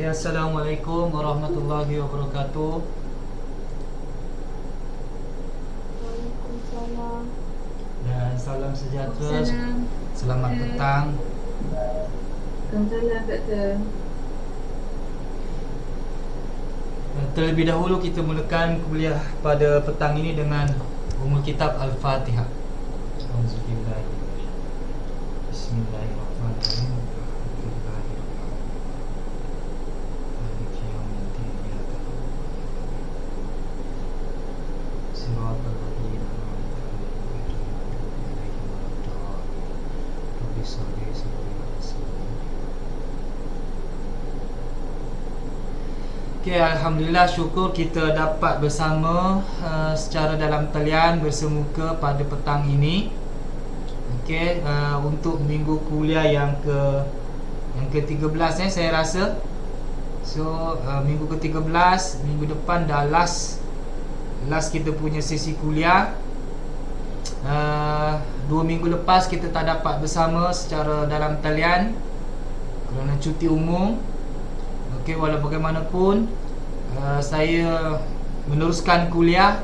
Okay, Assalamualaikum warahmatullahi wabarakatuh. Waalaikumsalam. Dan salam sejahtera. Waalaikumsalam. Selamat petang. Waalaikumsalam, Doktor. Terlebih dahulu kita mulakan kuliah pada petang ini dengan Ummul Kitab Al-Fatihah. Auzubillahi. Bismillahirrahmanirrahim. Okay, Alhamdulillah, syukur kita dapat bersama secara dalam talian bersemuka pada petang ini. Okay, untuk minggu kuliah yang ke-13 saya rasa. So minggu ke-13, minggu depan dah last kita punya sesi kuliah. 2 minggu lepas kita tak dapat bersama secara dalam talian kerana cuti umum. Okey, walau bagaimanapun saya meneruskan kuliah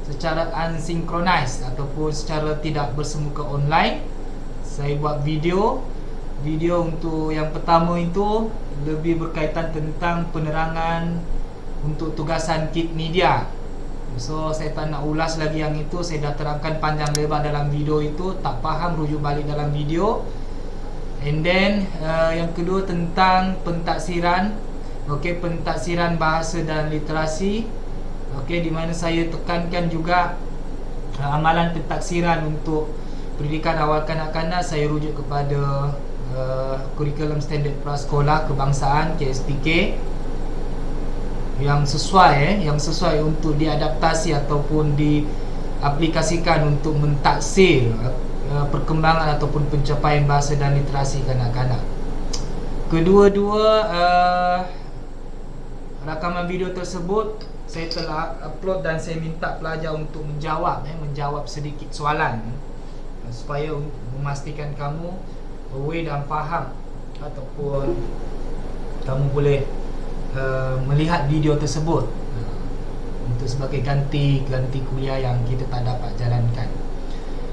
secara unsynchronize ataupun secara tidak bersemuka online. Saya buat video untuk yang pertama itu lebih berkaitan tentang penerangan untuk tugasan kit media. So saya tak nak ulas lagi yang itu, saya dah terangkan panjang lebar dalam video itu. Tak faham, rujuk balik dalam video. And then yang kedua tentang pentaksiran. Okey, pentaksiran bahasa dan literasi. Okey, di mana saya tekankan juga amalan pentaksiran untuk pendidikan awal kanak-kanak. Saya rujuk kepada kurikulum standard prasekolah kebangsaan KSPK yang sesuai untuk diadaptasi ataupun diaplikasikan untuk mentaksir perkembangan ataupun pencapaian bahasa dan literasi kanak-kanak. Kedua-dua rakaman video tersebut saya telah upload dan saya minta pelajar untuk menjawab sedikit soalan supaya memastikan kamu aware dan faham ataupun kamu boleh melihat video tersebut untuk sebagai ganti kuliah yang kita tak dapat jalankan.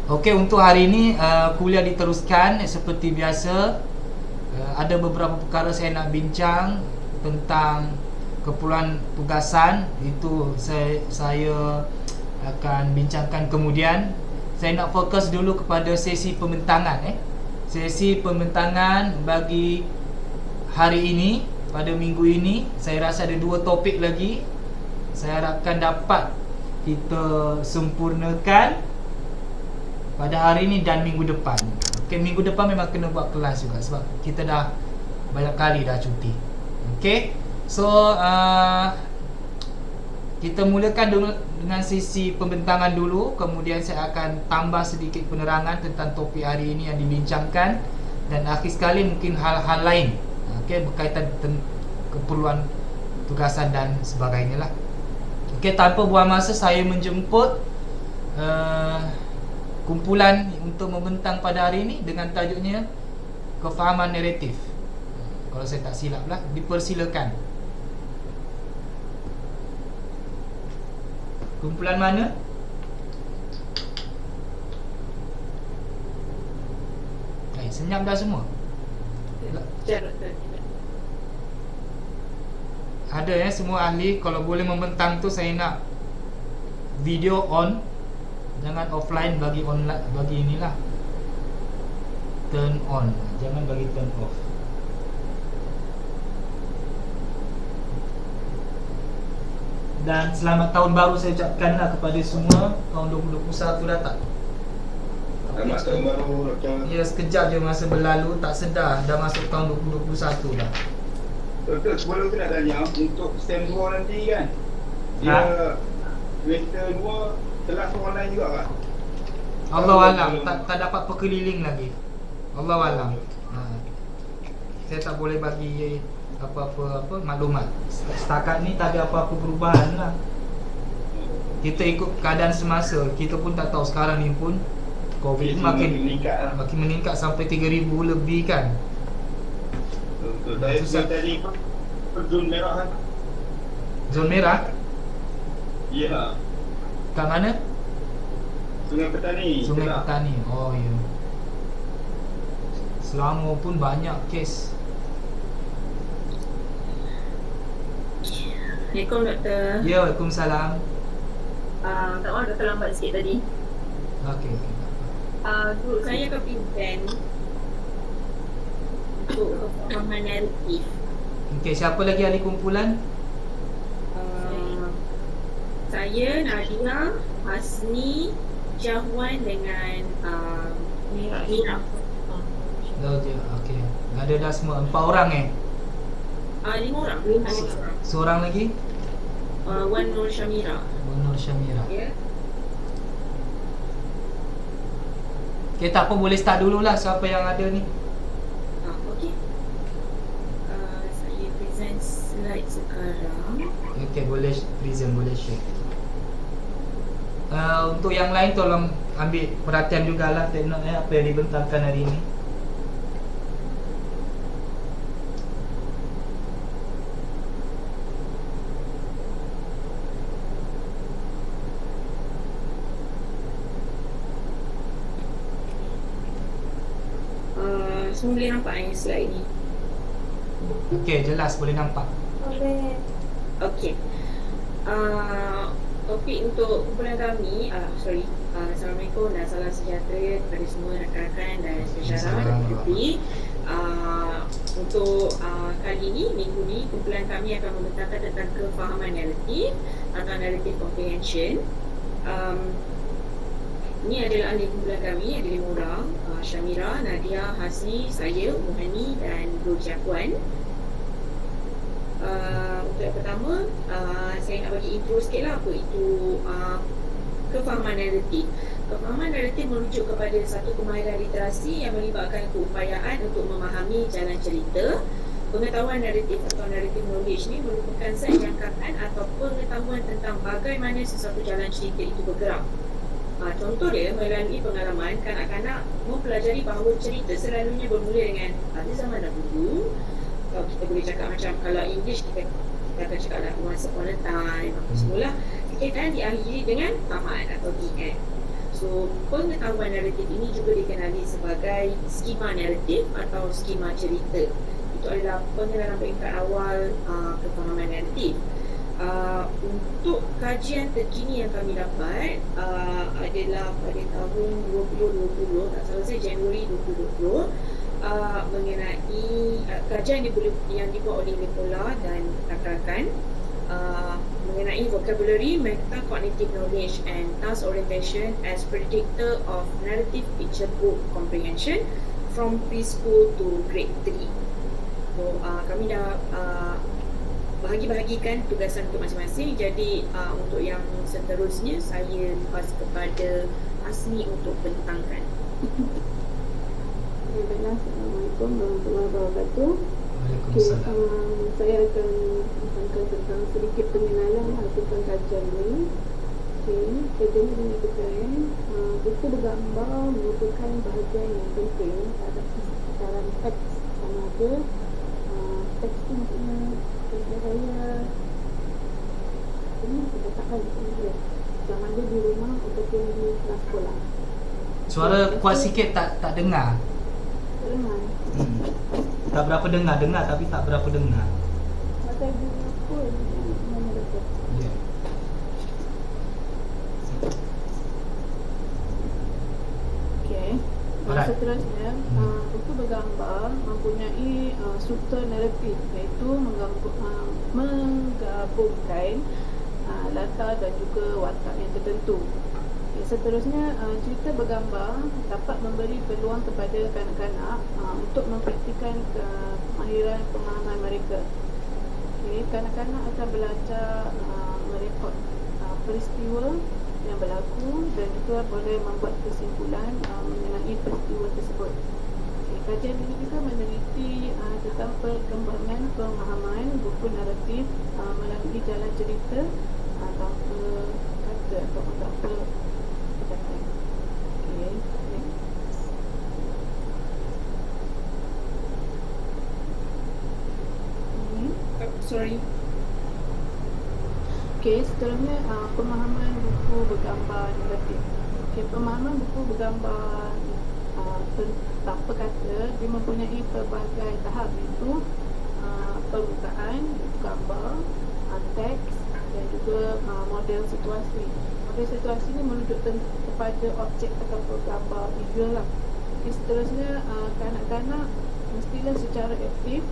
Okey, untuk hari ini kuliah diteruskan seperti biasa. Ada beberapa perkara saya nak bincang tentang keperluan tugasan. Itu saya akan bincangkan kemudian. Saya nak fokus dulu kepada sesi pembentangan. Sesi pembentangan bagi hari ini, pada minggu ini. Saya rasa ada 2 topik lagi. Saya harapkan dapat kita sempurnakan pada hari ini dan minggu depan. Okay, minggu depan memang kena buat kelas juga sebab kita dah banyak kali dah cuti. Okay, so kita mulakan dulu dengan sisi pembentangan dulu. Kemudian saya akan tambah sedikit penerangan tentang topik hari ini yang dibincangkan. Dan akhir sekali mungkin hal-hal lain, okay, berkaitan keperluan tugasan dan sebagainya lah. Okay, tanpa buang masa, saya menjemput kumpulan untuk membentang pada hari ini dengan tajuknya kefahaman naratif. Kalau saya tak silap lah, dipersilakan. Kumpulan mana? Senyap dah semua? Ada semua ahli. Kalau boleh membentang tu saya nak video on, jangan offline. Bagi online, bagi inilah turn on, jangan bagi turn off. Dan selamat tahun baru saya ucapkanlah kepada semua. Tahun 2021 datang. Selamat tahun baru, Doktor. Ya, sekejap je masa berlalu, tak sedar dah masuk tahun 2021 dah. Doktor, sebelum tu nak tanya, untuk STEM 2 nanti kan, dia semester 2 kelas online juga kan? Allah alam, tak dapat perkeliling lagi. Allah alam. Saya tak boleh bagi apa-apa maklumat. Setakat ni tak ada apa-apa perubahan lah. Kita ikut keadaan semasa. Kita pun tak tahu sekarang ni pun COVID makin meningkat sampai 3,000 lebih kan. Saya tadi zon merah kan? Zon merah? Ya, Kat mana? Sungai Petani. Sungai Kedah. Petani. Oh ya. Selangor pun banyak kes. Assalamualaikum doktor. Ya, Waalaikumsalam. Tak maaf doktor lambat sikit tadi. Okey. Guru saya kepinkan untuk kefahaman naratif. Okey, siapa lagi ahli kumpulan? Saya, Nadia, Hasni, Jahwan dengan Mira. Dah je. Okey. Ada dah semua 4 orang 5 orang. Seorang lagi? Wan Nur Syamira. Nur Syamira. Ya. Okey, tak apa, boleh start dululah siapa yang ada ni. Okey. Saya present slide sekarang. Okey, boleh present, boleh share. Untuk yang lain tolong ambil perhatian jugalah, tengok apa yang dibentangkan hari ini. Semua boleh nampak slide ni? Okey, jelas boleh nampak. Boleh. Okey. Topik untuk kumpulan kami, Assalamualaikum dan salam sejahtera kepada semua rakan-rakan dan pensyarah dan peneliti. Untuk kali ini, minggu ni, kumpulan kami akan membentangkan tentang kefahaman naratif atau narrative comprehension. Ini adalah ahli kumpulan kami, ada 5 orang, Syamira, Nadia, Hasni, saya, Umuhani dan Guru Jahwan. Untuk yang pertama, saya nak bagi intro sikit lah apa itu kefahaman naratif. Kefahaman naratif merujuk kepada satu kemahiran literasi yang melibatkan keupayaan untuk memahami jalan cerita. Pengetahuan naratif atau narrative knowledge ni merupakan set jangkaan atau pengetahuan tentang bagaimana sesuatu jalan cerita itu bergerak. Contoh dia, melalui pengalaman kanak-kanak mempelajari bahawa cerita selalunya bermula dengan pada zaman dahulu. Kalau kita boleh cakap macam kalau English kita akan cakap lah once upon a time apa semula, dan diakhiri dengan tamat atau the end. So pengetahuan naratif ini juga dikenali sebagai skema naratif atau skema cerita. Itu adalah pengenalan peringkat awal kefahaman naratif. Untuk kajian terkini yang kami dapat adalah pada tahun 2020, tak salah saya Januari 2020, mengenai kajian yang dibuat oleh Nicola dan rakan-rakan mengenai vocabulary, metacognitive knowledge and task orientation as predictor of narrative picture book comprehension from preschool to grade 3. So kami dah bahagi-bahagikan tugasan untuk masing-masing. Jadi untuk yang seterusnya saya lepas kepada Hasni untuk bentangkan. Assalamualaikum warahmatullahi wabarakatuh. Waalaikumsalam. Saya akan bentangkan tentang sedikit pengenalan tentang kajian ini. Kajian ini menyebutkan buku bergambar merupakan bahagian yang penting dalam teks sama ada teks itu maksudnya saya ini kita takkan sama ada di rumah ataupun di kelas sekolah. Suara kuat sikit, tak dengar. Tak berapa dengar tapi tak berapa dengar. Masa guna pun mana betul. Ya. Okey. Alright. Seterusnya, buku bergambar mempunyai struktur naratif, iaitu menggabungkan latar dan juga watak yang tertentu. Seterusnya, cerita bergambar dapat memberi peluang kepada kanak-kanak untuk mempraktikkan kemahiran pemahaman mereka. Kanak-kanak akan belajar merekod peristiwa yang berlaku dan juga boleh membuat kesimpulan mengenai peristiwa tersebut. Kajian ini juga meneliti tentang perkembangan pemahaman buku naratif melalui jalan cerita tanpa kata atau tanpa perkataan. So sorry. Okey, seterusnya pemahaman buku bergambar negatif. Okey, pemahaman buku bergambar tentang perkata dia mempunyai pelbagai tahap, iaitu permukaan, gambar, teks dan juga model situasi. Model situasi ini merujuk kepada objek ataupun gambar visual lah. Okay, seterusnya kanak-kanak mestilah secara aktif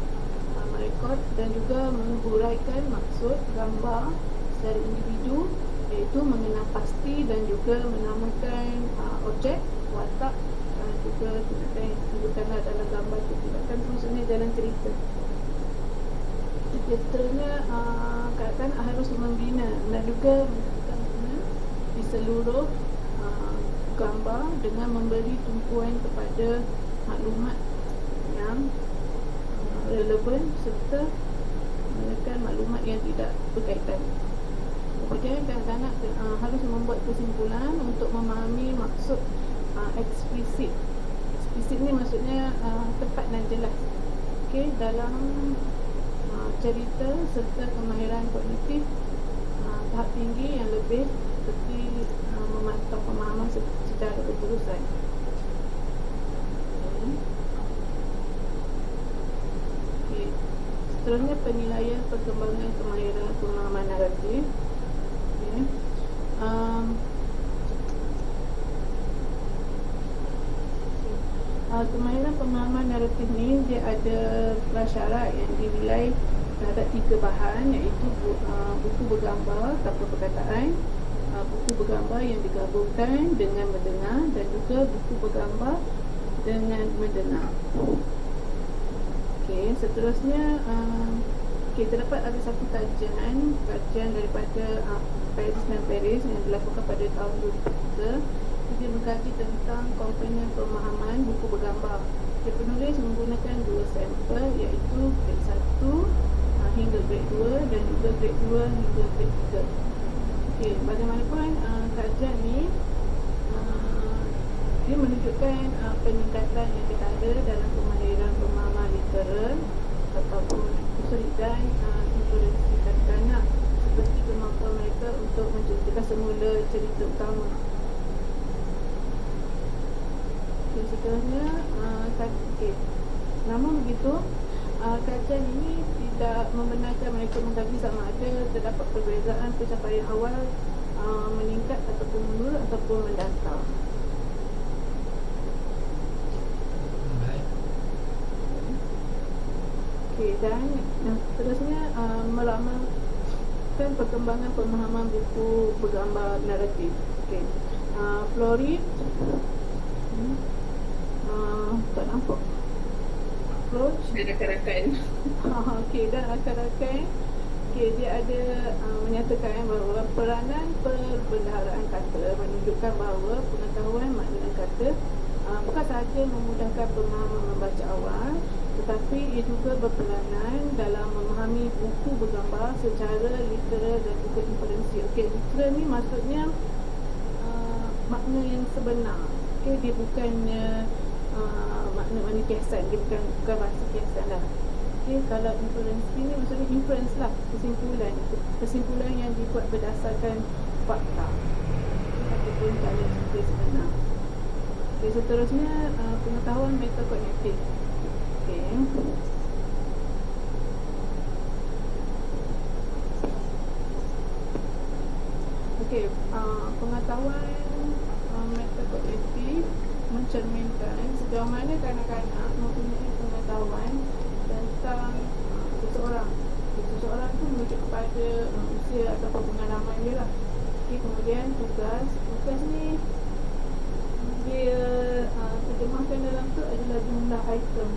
merekod dan juga menghuraikan maksud gambar secara individu, iaitu mengenal pasti dan juga menamakan objek, watak dan juga tindakan yang disebutkanlah dalam gambar itu. Tindakan itu maksudnya dalam cerita. Seterusnya kanak-kanak harus membina dan juga menentukan di seluruh gambar dengan memberi tumpuan kepada maklumat yang relevan serta menekan maklumat yang tidak berkaitan. Kemudian kanak-kanak harus membuat kesimpulan untuk memahami maksud eksplisit. Eksplisit ni maksudnya tepat dan jelas. Okey, dalam cerita serta kemahiran kognitif tahap tinggi yang lebih seperti memantau pemahaman secara berterusan. Okay. Seterusnya penilaian perkembangan kemahiran pemahaman naratif. Okay. Kemahiran pemahaman naratif ni dia ada prasyarat yang dinilai terhadap 3 bahan, iaitu buku bergambar tanpa perkataan, buku bergambar yang digabungkan dengan mendengar dan juga buku bergambar dengan mendengar. Okey, seterusnya terdapat ada satu kajian daripada Paris dan Paris yang dilakukan pada tahun 2003. Dia mengkaji tentang komponen pemahaman buku bergambar. Penulis menggunakan 2 sampel, iaitu grade 1 hingga grade 2 dan juga grade 2 hingga grade 3. Okey, bagaimanapun kajian ni dia menunjukkan peningkatan yang kita ada dalam kemahiran pemahaman literal ataupun dan intoleransi kanak-kanak, seperti kemampuan mereka untuk menceritakan semula cerita utama. Okay, seterusnya namun begitu kajian ini tidak membenarkan mereka mengkaji sama ada terdapat perbezaan pencapaian awal meningkat ataupun menurun ataupun mendasar. Okay, dan seterusnya meramalkan perkembangan pemahaman buku bergambar naratif. Okay. Florid tak nampak approach Dan rakan-rakan. Okey, dan rakan-rakan dia ada menyatakan bahawa peranan perbendaharaan kata menunjukkan bahawa pengetahuan makna kata bukan sahaja memudahkan pemahaman membaca awal, tetapi ia juga berperanan dalam memahami buku bergambar secara literal dan juga inferensi. Okey, literal ni maksudnya makna yang sebenar. Okey, dia bukannya makna-makna kiasan, dia bukan bahasa kiasan lah. Okay, kalau inferensi ni maksudnya inference lah, kesimpulan yang dibuat berdasarkan fakta ataupun cara cerita sebenar. Okay, seterusnya pengetahuan metakognitif. Okay. Okay, pengetahuan metakognitif mencerminkan sejauh mana kanak-kanak mempunyai pengetahuan tentang seseorang. Seseorang tu merujuk kepada usia ataupun pengalaman dia lah. Okay, kemudian tugas ni dia terjemahkan dalam tu adalah jumlah item.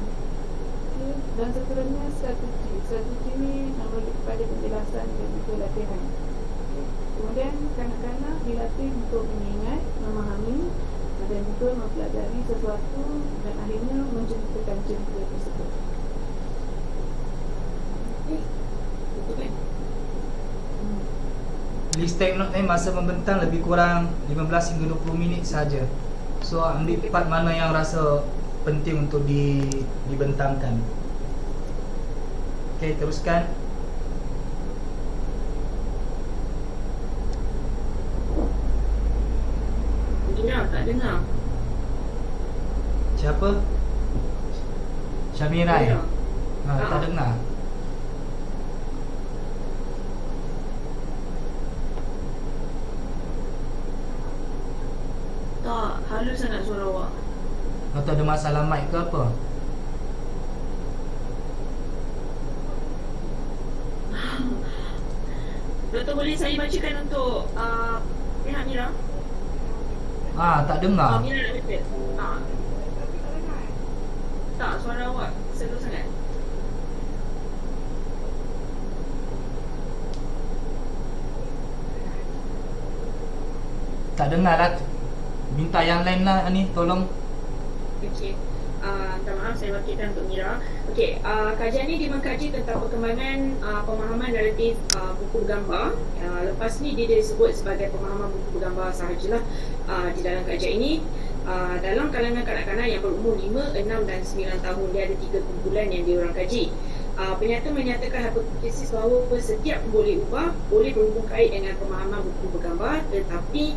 Okay, dan seterusnya strategi ni merujuk kepada penjelasan dan juga latihan. Okay. Kemudian kanak-kanak dilatih untuk mengingat, memahami dan juga mempelajari sesuatu dan akhirnya menceritakan cerita tersebut. List take note masa membentang lebih kurang 15 hingga 20 minit saja. So ambil part mana yang rasa penting untuk dibentangkan. Okey, teruskan. Tak dengar. Siapa? Syamirai. Mira. Tak dengar. Tak, halus sangat suara awak. Atau ada masalah mic ke apa? Doktor, boleh saya bacakan untuk pihak Mira? Tak dengar. Mira nak baca. Tak, suara awak slow sangat. Tak dengar lah. Minta yang lain lah ni, tolong. Okey. Minta maaf, saya wakilkan untuk Mira. Okey, kajian ni dia mengkaji tentang perkembangan pemahaman naratif buku bergambar. Lepas ni dia disebut sebagai pemahaman buku bergambar sahajalah di dalam kajian ini. Dalam kalangan kanak-kanak yang berumur 5, 6 dan 9 tahun, dia ada 3 kumpulan yang diorang kaji. Penyata menyatakan hipotesis bahawa setiap boleh ubah, boleh berhubung kait dengan pemahaman buku bergambar, tetapi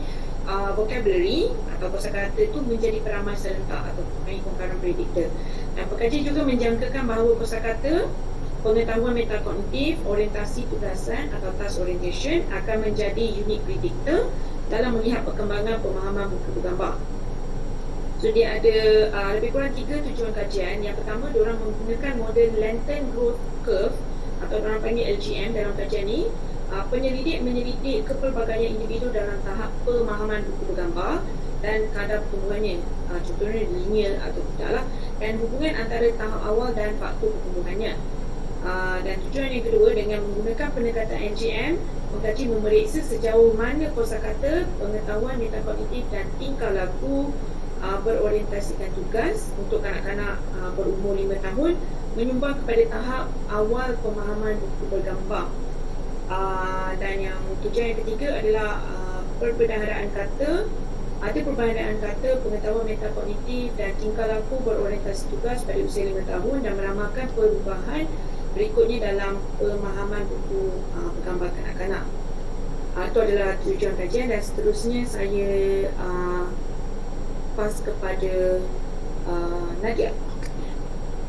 vocabulary atau kosakata itu menjadi peramal serentak atau concurrent predictor. Dan pekaji juga menjangkakan bahawa kosakata, pengetahuan metakognitif, orientasi tugasan atau task orientation akan menjadi unique predictor dalam melihat perkembangan pemahaman buku bergambar. So dia ada lebih kurang 3 tujuan kajian. Yang pertama, diorang menggunakan model Lantern Growth Curve atau diorang panggil LGM dalam kajian ni. Penyelidik menyelidik kepelbagaian individu dalam tahap pemahaman buku bergambar dan kadar pertumbuhannya, contohnya linear atau tidaklah, dan hubungan antara tahap awal dan faktor pertumbuhannya. Dan tujuan yang kedua, dengan menggunakan pendekatan LGM, mengkaji memeriksa sejauh mana kosakata, pengetahuan metakognitif dan tingkah laku berorientasikan tugas untuk kanak-kanak berumur 5 tahun menyumbang kepada tahap awal pemahaman buku bergambar. Dan yang tujuan yang ketiga adalah perbendaharaan kata. Ada perbendaharaan kata, pengetahuan metakognitif dan tingkah laku berorientasi tugas pada usia 5 tahun dan meramalkan perubahan berikutnya dalam pemahaman buku bergambar kanak-kanak. Itu adalah tujuan kajian dan seterusnya saya pas kepada Nadia.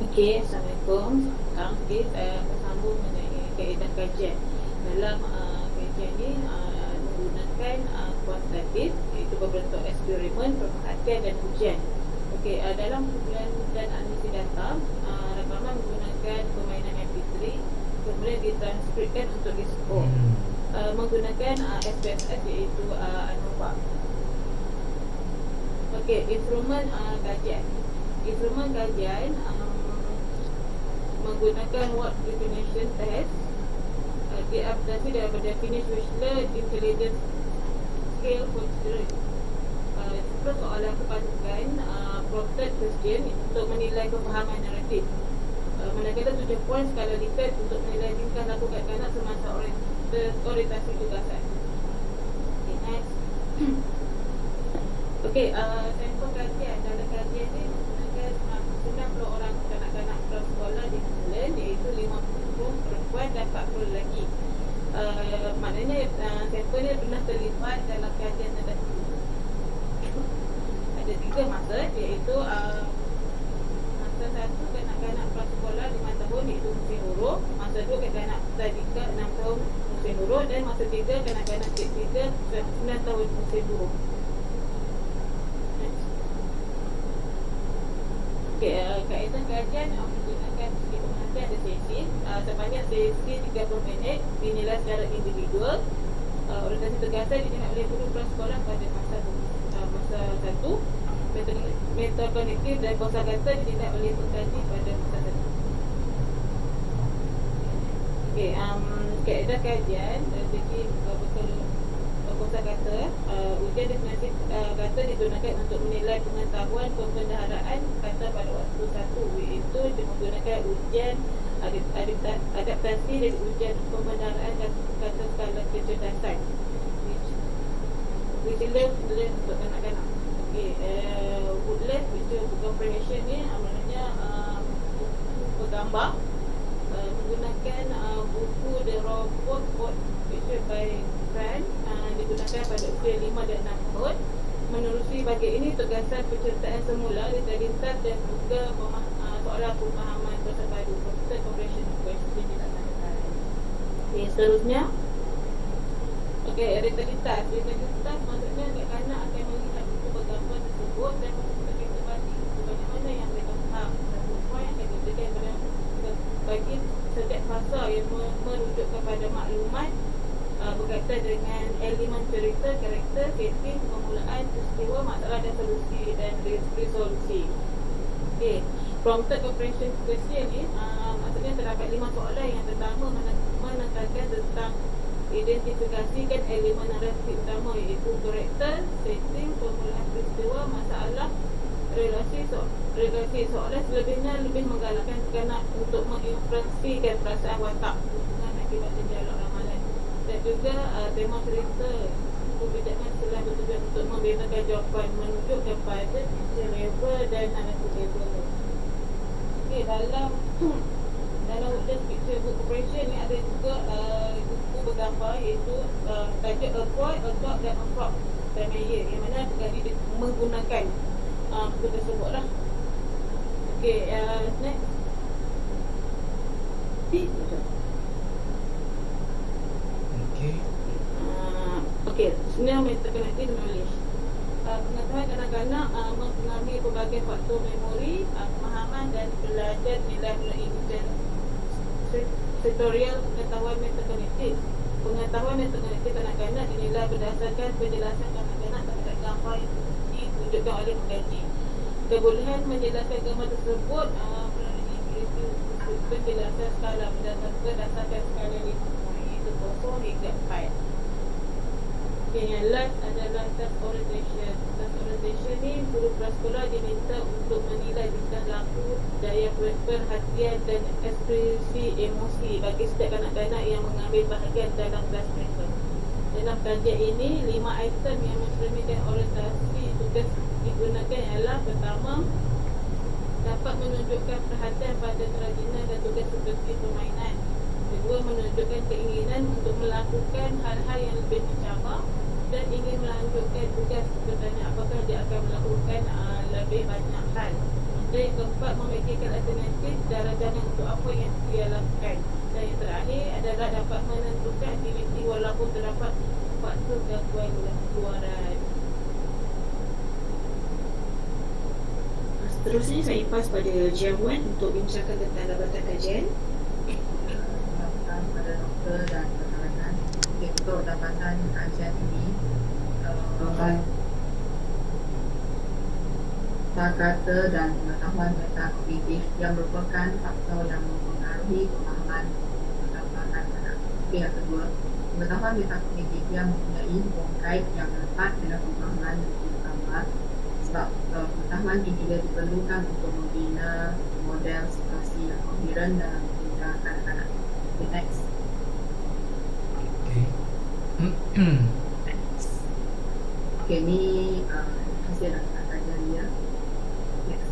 Okey, Assalamualaikum. Sekarang saya bersambung mengenai kaedah kajian. Dalam kajian ni menggunakan kuantitatif, iaitu berbentuk eksperimen, pemerhatian dan ujian. Okey, dalam kumpulan dan analisis data, rakaman menggunakan permainan MP3, kemudian ditranskripkan untuk diskor menggunakan SPSS, iaitu ANOVA. Okey, instrumen kajian. Instrumen kajian menggunakan word definition test, diadaptasi daripada Finnish Wechsler Intelligence Scale for Children. Soalan kepatutan prompted question untuk menilai kefahaman naratif. Manakala 7 poin skala Likert untuk menilai tingkah laku kanak-kanak semasa orientasi tugasan. Okay, next. Okey, sampel kajian. Dalam kajian ni menggunakan 90 orang kanak-kanak prasekolah di New Zealand, iaitu 50 perempuan dan 40 lelaki. Maknanya sampel ni pernah terlibat dalam kajian terdahulu. Ada 3 masa, iaitu masa 1 kanak-kanak prasekolah 5 tahun, iaitu musim huruf. Masa 2 kanak-kanak tadika 6 tahun musim huruf, dan masa 3 kanak-kanak ketiga 9 tahun musim huruf. Okey, kaedah kajian menggunakan segi pemerhatian ada sesi. Sebanyak sesi 30 minit dinilai secara individual. Orientasi tugasan dinilai oleh guru prasekolah pada masa 1. Metakognitif dan kosakata dinilai oleh pengkaji pada masa 1. Okey, kaedah kajian dari segi kosakata, ujian definisi kata digunakan untuk menilai pengetahuan pembendaharaan kata pada waktu 1, iaitu menggunakan ujian adaptasi dan ujian pembendaharaan kata skala kecerdasan, which learn untuk kanak-kanak. Okey, Woodland visual comprehension ni maknanya bergambar, menggunakan buku The Robot Board issued by Grant, digunakan pada usia 5 dan 6 tahun. menerusi bahagian ini, tugasan penceritaan semula data lintas dan juga soalan pemahaman terpadu computer comprehension question dilaksanakan. Okey, seterusnya. Okey, data lintas. Data lintas maksudnya anak-anak akan melihat buku bergambar tersebut dan kita banding sebanyak mana yang mereka faham. Satu poin akan diberikan bagi setiap fasa yang merujuk kepada maklumat berkaitan dengan elemen cerita, karakter, setting, permulaan, peristiwa, masalah dan solusi dan resolusi. Okey, prompted comprehension question ni maksudnya terdapat 5 soalan. Yang pertama menekankan tentang identifikasikan elemen naratif utama, iaitu karakter, setting, permulaan peristiwa, masalah, relasi. Soalan selebihnya lebih menggalakkan kanak untuk menginfluensikan perasaan watak, hubungan akibat dan dialog ramalan. Dan juga tema cerita kebijakan selain bertujuan untuk membezakan jawapan menunjuk kepada teacher level dan analysis level. Okey, dalam Wordless Picture Book Operation ni ada juga buku bergambar, iaitu tajuk Avoid, Adopt dan Unfrog Familiar, yang mana tadi menggunakan buku tersebut lah. Okey, next. Okey. Okey, sebenarnya metacognitive knowledge. Pengetahuan kanak-kanak mempengaruhi pelbagai faktor memori, pemahaman dan belajar nilai melalui tutorial pengetahuan metacognitif. Pengetahuan metacognitif kanak-kanak dinilai berdasarkan penjelasan kanak-kanak terhadap gambar yang ditunjukkan oleh pengaji. Kebolehan menjelaskan gambar tersebut melalui penjelasan skala berdasarkan skala 5, iaitu 0 hingga 4. Okay, yang last adalah task orientation. Task orientation ni guru prasekolah diminta untuk menilai tingkah laku, daya perhatian dan ekspresi emosi bagi setiap kanak-kanak yang mengambil bahagian dalam kelas mereka. Dalam kajian ini, 5 item yang mencerminkan orientasi tugas digunakan ialah: pertama, dapat menunjukkan perhatian pada kerajinan dan tugas seperti permainan. Kedua, menunjukkan keinginan untuk melakukan hal-hal yang lebih mencabar dan ingin melanjutkan tugas, bertanya apakah dia akan melakukan lebih banyak hal. Dan yang keempat, memikirkan alternatif dan rancangan untuk apa yang dia lakukan. Dan yang terakhir adalah dapat menentukan aktiviti walaupun terdapat faktor gangguan keluaran. Seterusnya saya pas pada Jawan untuk bincangkan tentang dapatan kajian. Pada doktor dan rekan-rekan, untuk dapatan kajian ini kata dan pengetahuan metakognitif yang merupakan faktor yang mempengaruhi pemahaman perkembangan anak. Yang kedua, pengetahuan metakognitif yang mempunyai hubungan kait yang rapat dengan pemahaman gambar, sebab pengetahuan ini dia diperlukan untuk membina model situasi yang koheren dalam bidang kanak-kanak. Next. Okey. Okey, ni hasil daripada kajian dia. Next.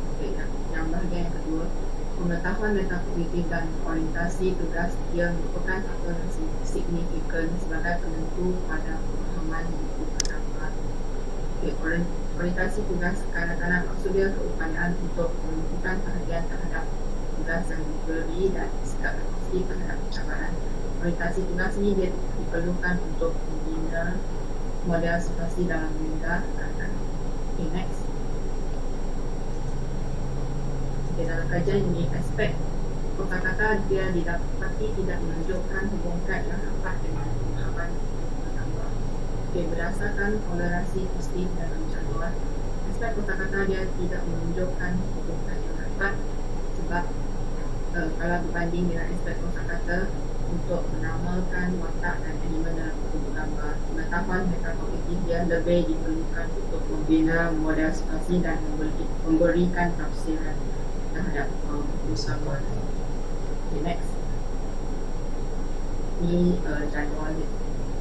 Okey, yang bahagian yang kedua, pengetahuan metakognitif dan orientasi tugas dia merupakan faktor yang signifikan sebagai penentu pada pemahaman buku gambar. Okey, orientasi tugas kanak-kanak maksudnya keupayaan untuk menentukan perhatian terhadap tugas yang diberi dan sikap aktif terhadap cabaran. Orientasi tugas ini dia diperlukan untuk membina model situasi dalam minda kanak-kanak. Okay, next. Okay, dalam kajian ini, aspek kata-kata dia didapati tidak menunjukkan hubungan kait yang rapat dengan pemahaman gambar. Okay, berdasarkan toleransi positif dalam jadual, aspek kata-kata dia tidak menunjukkan hubungan kait yang rapat sebab kalau berbanding dengan aspek kosakata untuk menamakan watak dan elemen dalam buku gambar, pengetahuan metakognitif dia lebih diperlukan untuk membina model situasi dan memberikan tafsiran terhadap buku gambar. Okay, next. Ini jadual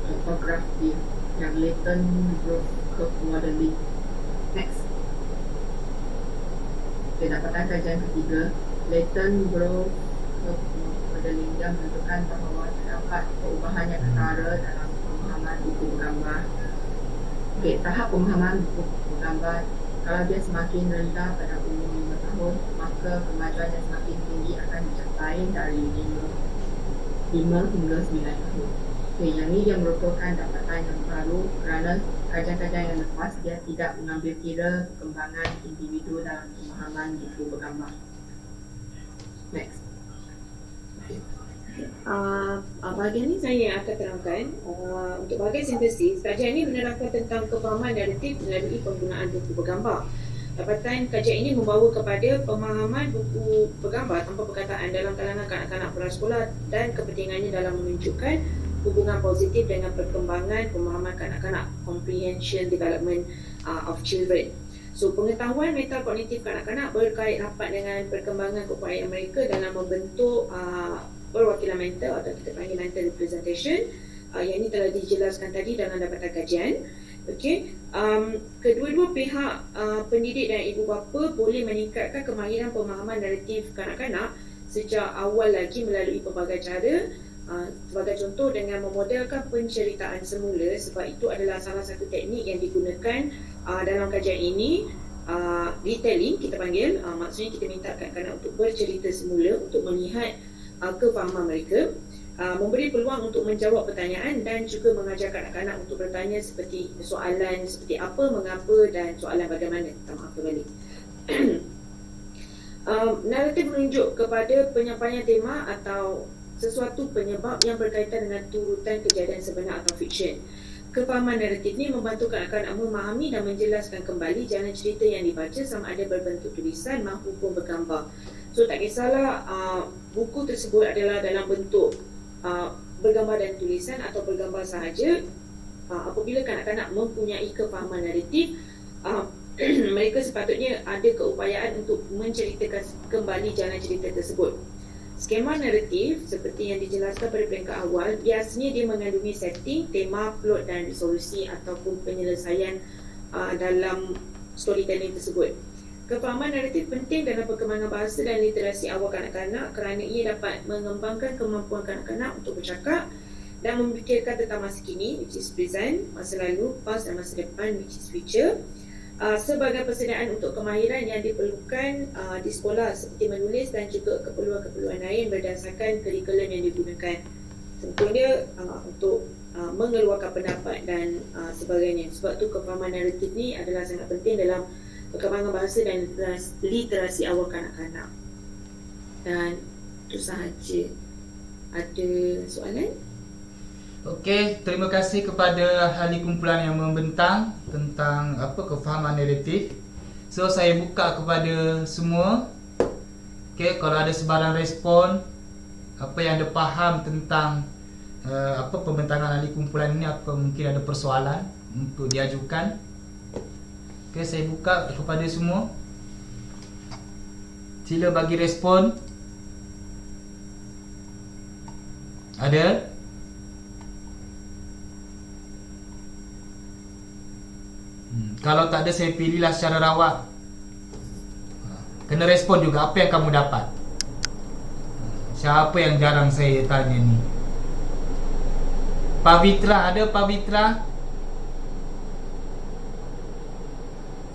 fotograf dia yang latent growth curve modeling. Next. Okay, dapatan kajian ketiga, latent growth curve modeling dia menunjukkan bahawa terdapat perubahan yang ketara dalam pemahaman buku Okey, tahap pemahaman buku bergambar, kalau dia semakin rendah pada umur 5 tahun, maka kemajuannya semakin tinggi akan dicapai dari 5 hingga 9 tahun. Okey, yang ini dia merupakan dapatan yang baru kerana kajian-kajian yang lepas dia tidak mengambil kira perkembangan individu dalam pemahaman buku bergambar. Next. Bahagian ini saya akan terangkan untuk bahagian sintesis. Kajian ini menerangkan tentang kefahaman naratif melalui penggunaan buku bergambar. Dapatan kajian ini membawa kepada pemahaman buku bergambar tanpa perkataan dalam kalangan kanak-kanak prasekolah dan kepentingannya dalam menunjukkan hubungan positif dengan perkembangan pemahaman kanak-kanak, comprehension development of children. So, pengetahuan metakognitif kanak-kanak berkait rapat dengan perkembangan keupayaan mereka dalam membentuk perwakilan mental atau kita panggil mental representation, yang ini telah dijelaskan tadi dalam dapatan kajian. Okey, kedua-dua pihak pendidik dan ibu bapa boleh meningkatkan kemahiran pemahaman naratif kanak-kanak sejak awal lagi melalui pelbagai cara. Sebagai contoh dengan memodelkan penceritaan semula, sebab itu adalah salah satu teknik yang digunakan dalam kajian ini. Retelling kita panggil, maksudnya kita minta kanak-kanak untuk bercerita semula untuk melihat kefahaman mereka, memberi peluang untuk menjawab pertanyaan dan juga mengajar kanak-kanak untuk bertanya seperti soalan seperti apa, mengapa dan soalan bagaimana. Kembali. Naratif menunjuk kepada penyampaian tema atau sesuatu penyebab yang berkaitan dengan turutan kejadian sebenar atau fiksyen. Kefahaman naratif ini membantu kanak-kanak memahami dan menjelaskan kembali jalan cerita yang dibaca sama ada berbentuk tulisan maupun bergambar. So tak kisahlah buku tersebut adalah dalam bentuk bergambar dan tulisan atau bergambar sahaja. Apabila kanak-kanak mempunyai kefahaman naratif, mereka sepatutnya ada keupayaan untuk menceritakan kembali jalan cerita tersebut. Skema naratif seperti yang dijelaskan pada peringkat awal, biasanya dia mengandungi setting, tema, plot dan resolusi ataupun penyelesaian dalam storytelling tersebut. Kefahaman naratif penting dalam perkembangan bahasa dan literasi awal kanak-kanak kerana ia dapat mengembangkan kemampuan kanak-kanak untuk bercakap dan memikirkan tentang masa kini, which is present, masa lalu, past dan masa depan, which is future, sebagai persediaan untuk kemahiran yang diperlukan di sekolah seperti menulis dan juga keperluan-keperluan lain berdasarkan kurikulum yang digunakan. Contohnya untuk mengeluarkan pendapat dan sebagainya. Sebab tu kefahaman naratif ni adalah sangat penting dalam perkembangan bahasa dan literasi awal kanak-kanak. Dan itu sahaja. Ada soalan? Okey, terima kasih kepada ahli kumpulan yang membentang tentang kefahaman naratif. So saya buka kepada semua. Okey, kalau ada sebarang respon apa yang anda faham tentang pembentangan ahli kumpulan ini, apa mungkin ada persoalan untuk diajukan. Okey, saya buka kepada semua. Sila bagi respon. Ada? Kalau tak ada, saya pilihlah secara rawak. Kena respon juga apa yang kamu dapat. Siapa yang jarang saya tanya ni? Pavitra, ada Pavitra?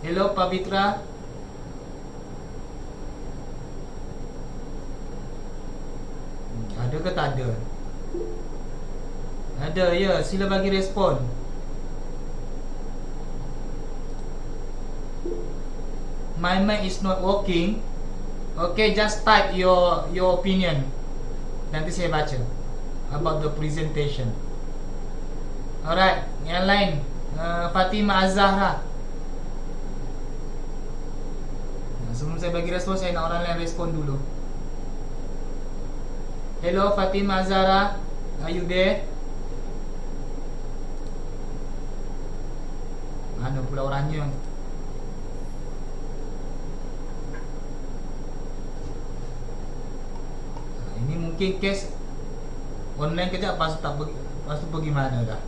Hello Pavitra. Ada ke tak ada? Ada, ya, sila bagi respon. My mic is not working. Okay, just type your opinion. Nanti saya baca about the presentation. Alright, yang lain, Fatimah Az-Zahra. Sebelum saya bagi respon, saya nak orang lain respon dulu. Hello Fatimah Az-Zahra, are you there? Mana pula orangnya? Ini mungkin kes online kejap, lepas tu pergi mana dah.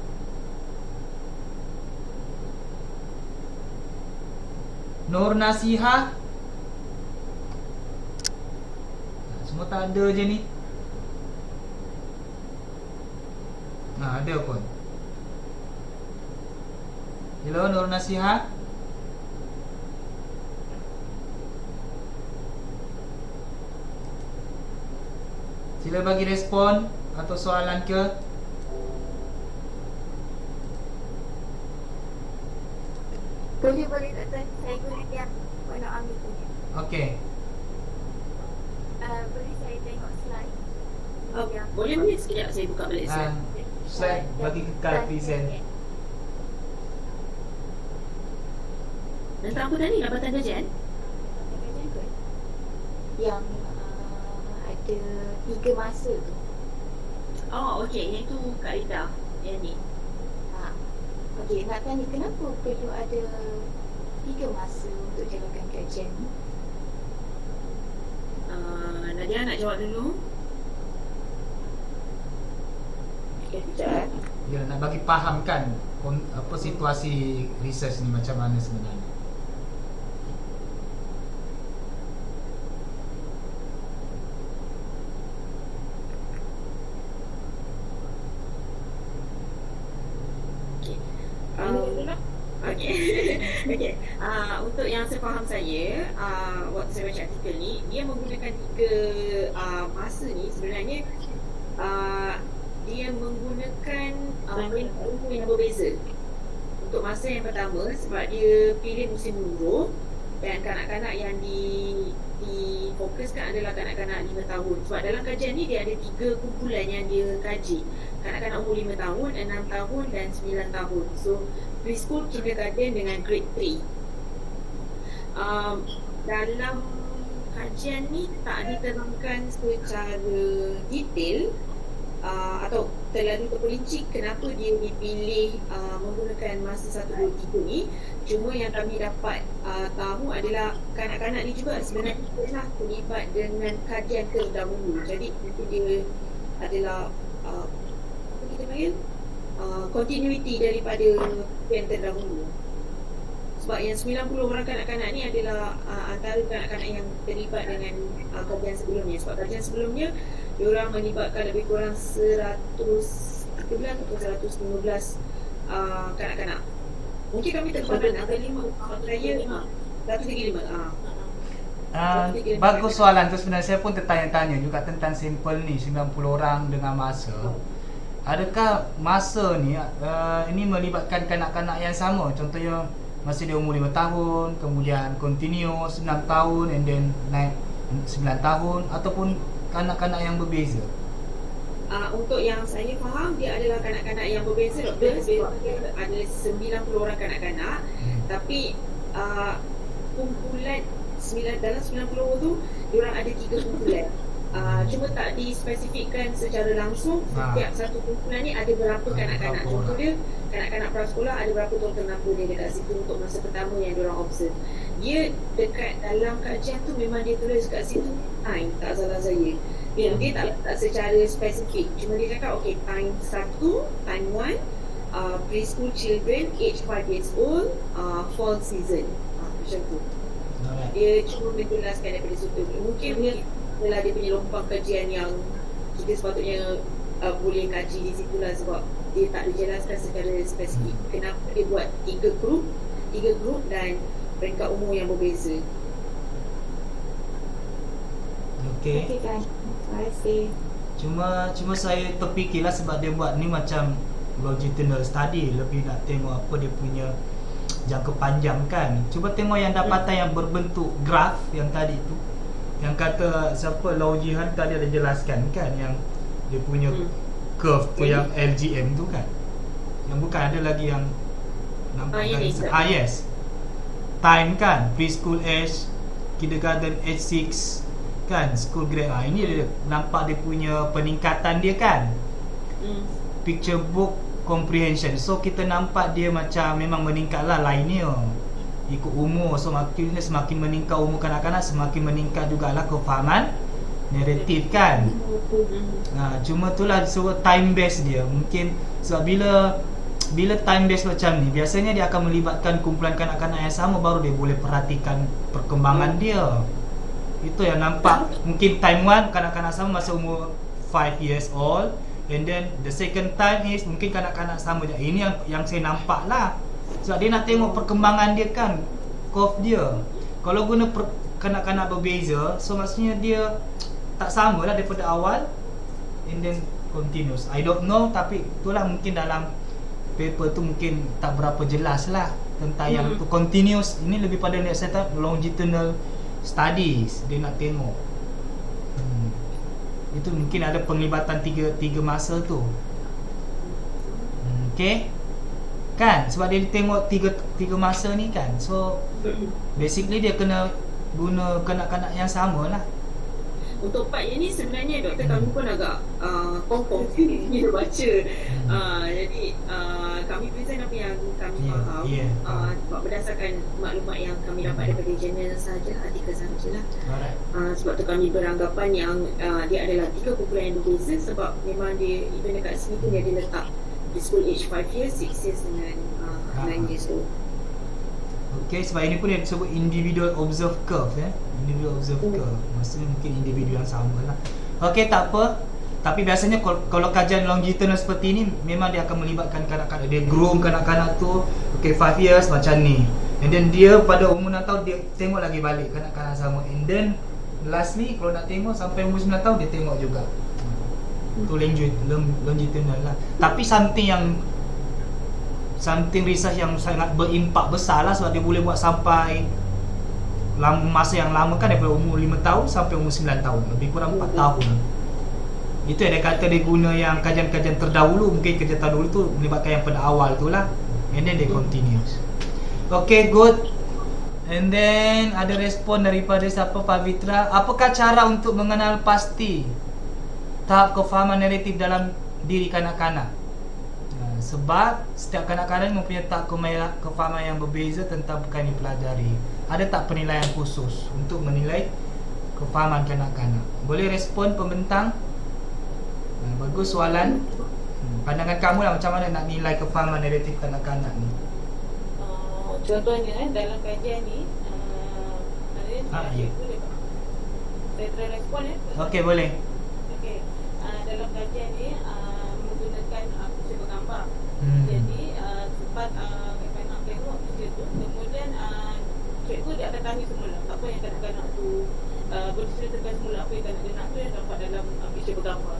Nur Nasiha. Semua tak ada je ni. Ada pun. Hello Nur Nasiha. Sila bagi respon atau soalan ke? Boleh Doktor, saya guna yang Puan Ami punya. Okey. Boleh saya tengok slide? Boleh sekejap saya buka balik slide. Slide bagi kekal present. Tentang apa tadi? Lambatan kajian? Yang ada 3 masa tu. Oh, okey. Yang tu Kak Rita. Yang ni. Okey, nak tanya kenapa perlu ada 3 masa untuk jalankan kajian ni? Nadia nak jawab dulu. Sekejap. Ya, nak bagi faham kan apa situasi research ni macam mana sebenarnya. Okey. Untuk yang sepaham saya, waktu saya baca artikel ni, dia menggunakan 3 masa ni sebenarnya dia menggunakan umur yang berbeza. Untuk masa yang pertama sebab dia pilih musim mengurung dan kanak-kanak yang difokuskan adalah kanak-kanak 5 tahun. Sebab dalam kajian ni dia ada 3 kumpulan yang dia kaji. Kanak-kanak umur 5 tahun, 6 tahun dan 9 tahun. So preschool, kindergarten dengan grade 3. Dalam kajian ni tak diterangkan secara detail atau terlalu terperinci kenapa dia dipilih menggunakan masa 1, 2, 3 ni. Cuma yang kami dapat tahu adalah kanak-kanak ni juga sebenarnya pernah terlibat dengan kajian terdahulu. Jadi itu dia adalah apa kita panggil continuity daripada yang terdahulu. Sebab yang 90 orang kanak-kanak ni adalah antara kanak-kanak yang terlibat dengan kajian sebelumnya. Sebab kajian sebelumnya diorang melibatkan lebih kurang 113 atau 115 kanak-kanak. Mungkin kami terpadan ada 5 saya 135. Bagus soalan tu sebenarnya. Saya pun tertanya-tanya juga tentang sampel ni 90 orang dengan masa. Adakah masa ni ini melibatkan kanak-kanak yang sama? Contohnya masa dia umur 5 tahun, kemudian continuous 6 tahun and then naik 9 tahun ataupun kanak-kanak yang berbeza? Untuk yang saya faham dia adalah kanak-kanak yang berbeza doktor. Sebab dia ada 90 orang kanak-kanak. Tapi kumpulan dalam 90 tu diorang ada 3 kumpulan. Cuma tak dispesifikkan secara langsung setiap satu kumpulan ni ada berapa kanak-kanak. Contoh dia kanak-kanak prasekolah ada berapa total number dia dekat situ untuk masa pertama yang diorang observe. Dia dekat dalam kajian tu memang dia tulis kat situ time, tak salah saya. Dia tak letak secara spesifik. Cuma dia cakap okay, time 1, time 1, preschool children age 5 years old, fall season. Macam tu. Dia cuma menjelaskan daripada situ. Mungkin adalah dia punya lompang kajian yang kita sepatutnya boleh kaji di situlah sebab dia tak dijelaskan secara spesifik kenapa dia buat 3 grup dan peringkat umur yang berbeza. Okey. Okey kan. Terima kasih. Cuma saya terfikirlah sebab dia buat ni macam longitudinal study, lebih nak tengok apa dia punya jangka panjang kan. Cuba tengok yang dapatan yang berbentuk graf yang tadi tu. Yang kata siapa Lau Jihan tadi ada jelaskan kan, yang dia punya curve tu yang LGM tu kan. Yang bukan ada lagi yang nampak yes. Time kan, preschool age, kindergarten age 6 kan, school grade. Ini dia nampak dia punya peningkatan dia kan. Picture book comprehension. So kita nampak dia macam memang meningkat lah linear ikut umur. So semakin meningkat umur kanak-kanak, semakin meningkat jugalah kefahaman naratif kan. Cuma itulah suruh time base dia. Mungkin sebab bila time base macam ni, biasanya dia akan melibatkan kumpulan kanak-kanak yang sama, baru dia boleh perhatikan perkembangan dia. Itu yang nampak. Mungkin time 1 kanak-kanak sama masa umur 5 years old, and then the second time is mungkin kanak-kanak sama je. Ini yang saya nampak lah Sebab dia nak tengok perkembangan dia kan, curve dia. Kalau guna kanak-kanak berbeza, so maksudnya dia tak sama lah daripada awal and then continuous. I don't know, tapi itulah mungkin dalam paper tu mungkin tak berapa jelas lah tentang yang tu continuous. Ini lebih pada saya tahu longitudinal studies, dia nak tengok. Itu mungkin ada penglibatan tiga masa tu. Okay, kan sebab dia tengok tiga masa ni kan, so basically dia kena guna kanak-kanak yang sama lah. Untuk part ini sebenarnya doktor kami pun agak confused bila baca. Jadi kami present apa yang kami faham. Sebab berdasarkan maklumat yang kami dapat daripada jurnal sahaja, artikel sahaja lah. Sebab tu kami beranggapan yang dia adalah 3 kumpulan yang berbeza, sebab memang dia even dekat sini pun dia ada letak preschool age 5 years, 6 years dengan 9 years old. Okay, sebab ini pun dia disebut individual observe curve individual observe curve. Maksudnya mungkin individu yang sama lah. Okay, tak apa. Tapi biasanya kalau kajian longitudinal seperti ini, memang dia akan melibatkan kanak-kanak. Dia groom kanak-kanak tu, okay 5 years macam ni, and then dia pada umur 6 tahun dia tengok lagi balik kanak-kanak sama, and then lastly kalau nak tengok sampai umur 9 tahun dia tengok juga. Itu longitudinal lah. Tapi something research yang sangat berimpak besar lah, sebab dia boleh buat sampai masa yang lama kan, daripada umur 5 tahun sampai umur 9 tahun, lebih kurang 4 tahun. Itu yang dia kata dia guna yang kajian-kajian terdahulu, mungkin kajian terdahulu tu melibatkan yang pada awal tu lah, and then they continues. Okay, good. And then ada respon daripada siapa, Pavitra. Apakah cara untuk mengenal pasti tahap kefahaman naratif dalam diri kanak-kanak? Sebab setiap kanak-kanak mempunyai tahap kefahaman yang berbeza tentang perkara yang dipelajari. Ada tak penilaian khusus untuk menilai kefahaman kanak-kanak? Boleh respon pembentang? Bagus soalan. Pandangan kamu lah, macam mana nak nilai kefahaman naratif kanak-kanak ni? Contohnya dalam kajian ni saya try respon Okey, boleh. Okey, dalam kajian ni menggunakan picture bergambar. Jadi sempat kanak-kanak tengok picture tu, kemudian cikgu dia akan tanya semula apa yang kanak-kanak tu berceritakan semula, apa yang kanak-kanak tu yang dapat dalam picture bergambar.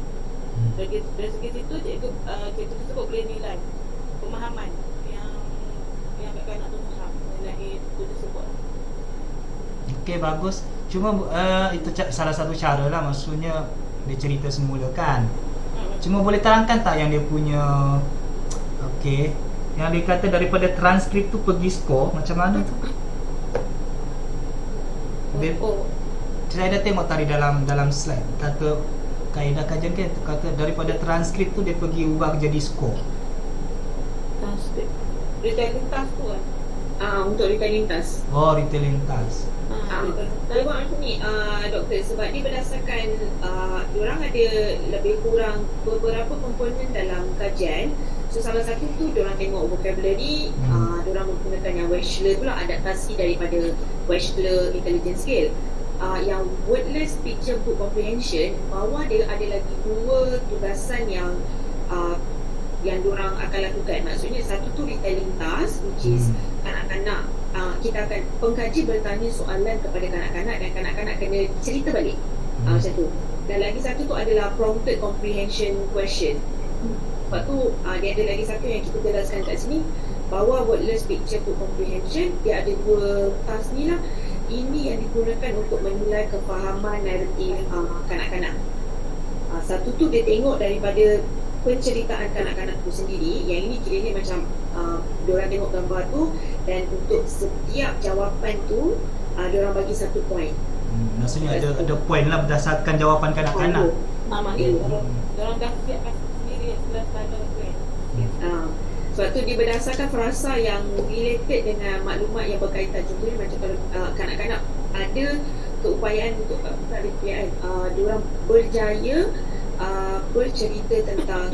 Dari segi situ cikgu tersebut boleh nilai pemahaman yang kanak-kanak tu faham mengenai itu tersebut. Okey, bagus. Cuma itu salah satu cara lah, maksudnya dia cerita semula kan. Cuma boleh terangkan tak yang dia punya, okey, yang dia kata daripada transkrip tu pergi skor, macam mana tu? Saya dah tengok tadi dalam slide, kata kaedah kajian kan, kata daripada transkrip tu dia pergi ubah jadi skor. Transkrip retailing task tu kan? Untuk retailing task. Oh, retailing task. Saya buat macam ni, doktor, sebab dia berdasarkan diorang ada lebih kurang beberapa komponen dalam kajian. So salah satu tu diorang tengok vocabulary, diorang menggunakan yang Wechsler pula, adaptasi daripada Wechsler intelligence scale. Yang wordless picture book comprehension, bawah dia ada lagi 2 tugasan yang diorang akan lakukan. Maksudnya satu tu retailing task, which is kanak-kanak, kita akan pengkaji bertanya soalan kepada kanak-kanak dan kanak-kanak kena cerita balik, macam tu. Dan lagi satu tu adalah prompted comprehension question. Lepas tu dia ada lagi satu yang kita jelaskan kat sini, bawah wordless picture book comprehension, dia ada 2 task ni lah. Ini yang digunakan untuk menilai kefahaman naratif kanak-kanak. Satu tu dia tengok daripada penceritaan kanak-kanak tu sendiri. Yang ini kiranya macam diorang tengok gambar tu, dan untuk setiap jawapan tu diorang bagi 1 point. Maksudnya ada point lah berdasarkan jawapan kanak-kanak. Diorang dah siapkan sendiri sebelah sana kan. Sebab tu dia berdasarkan frasa yang related dengan maklumat yang berkaitan. Contohnya macam kalau kanak-kanak ada keupayaan untuk diorang berjaya bercerita tentang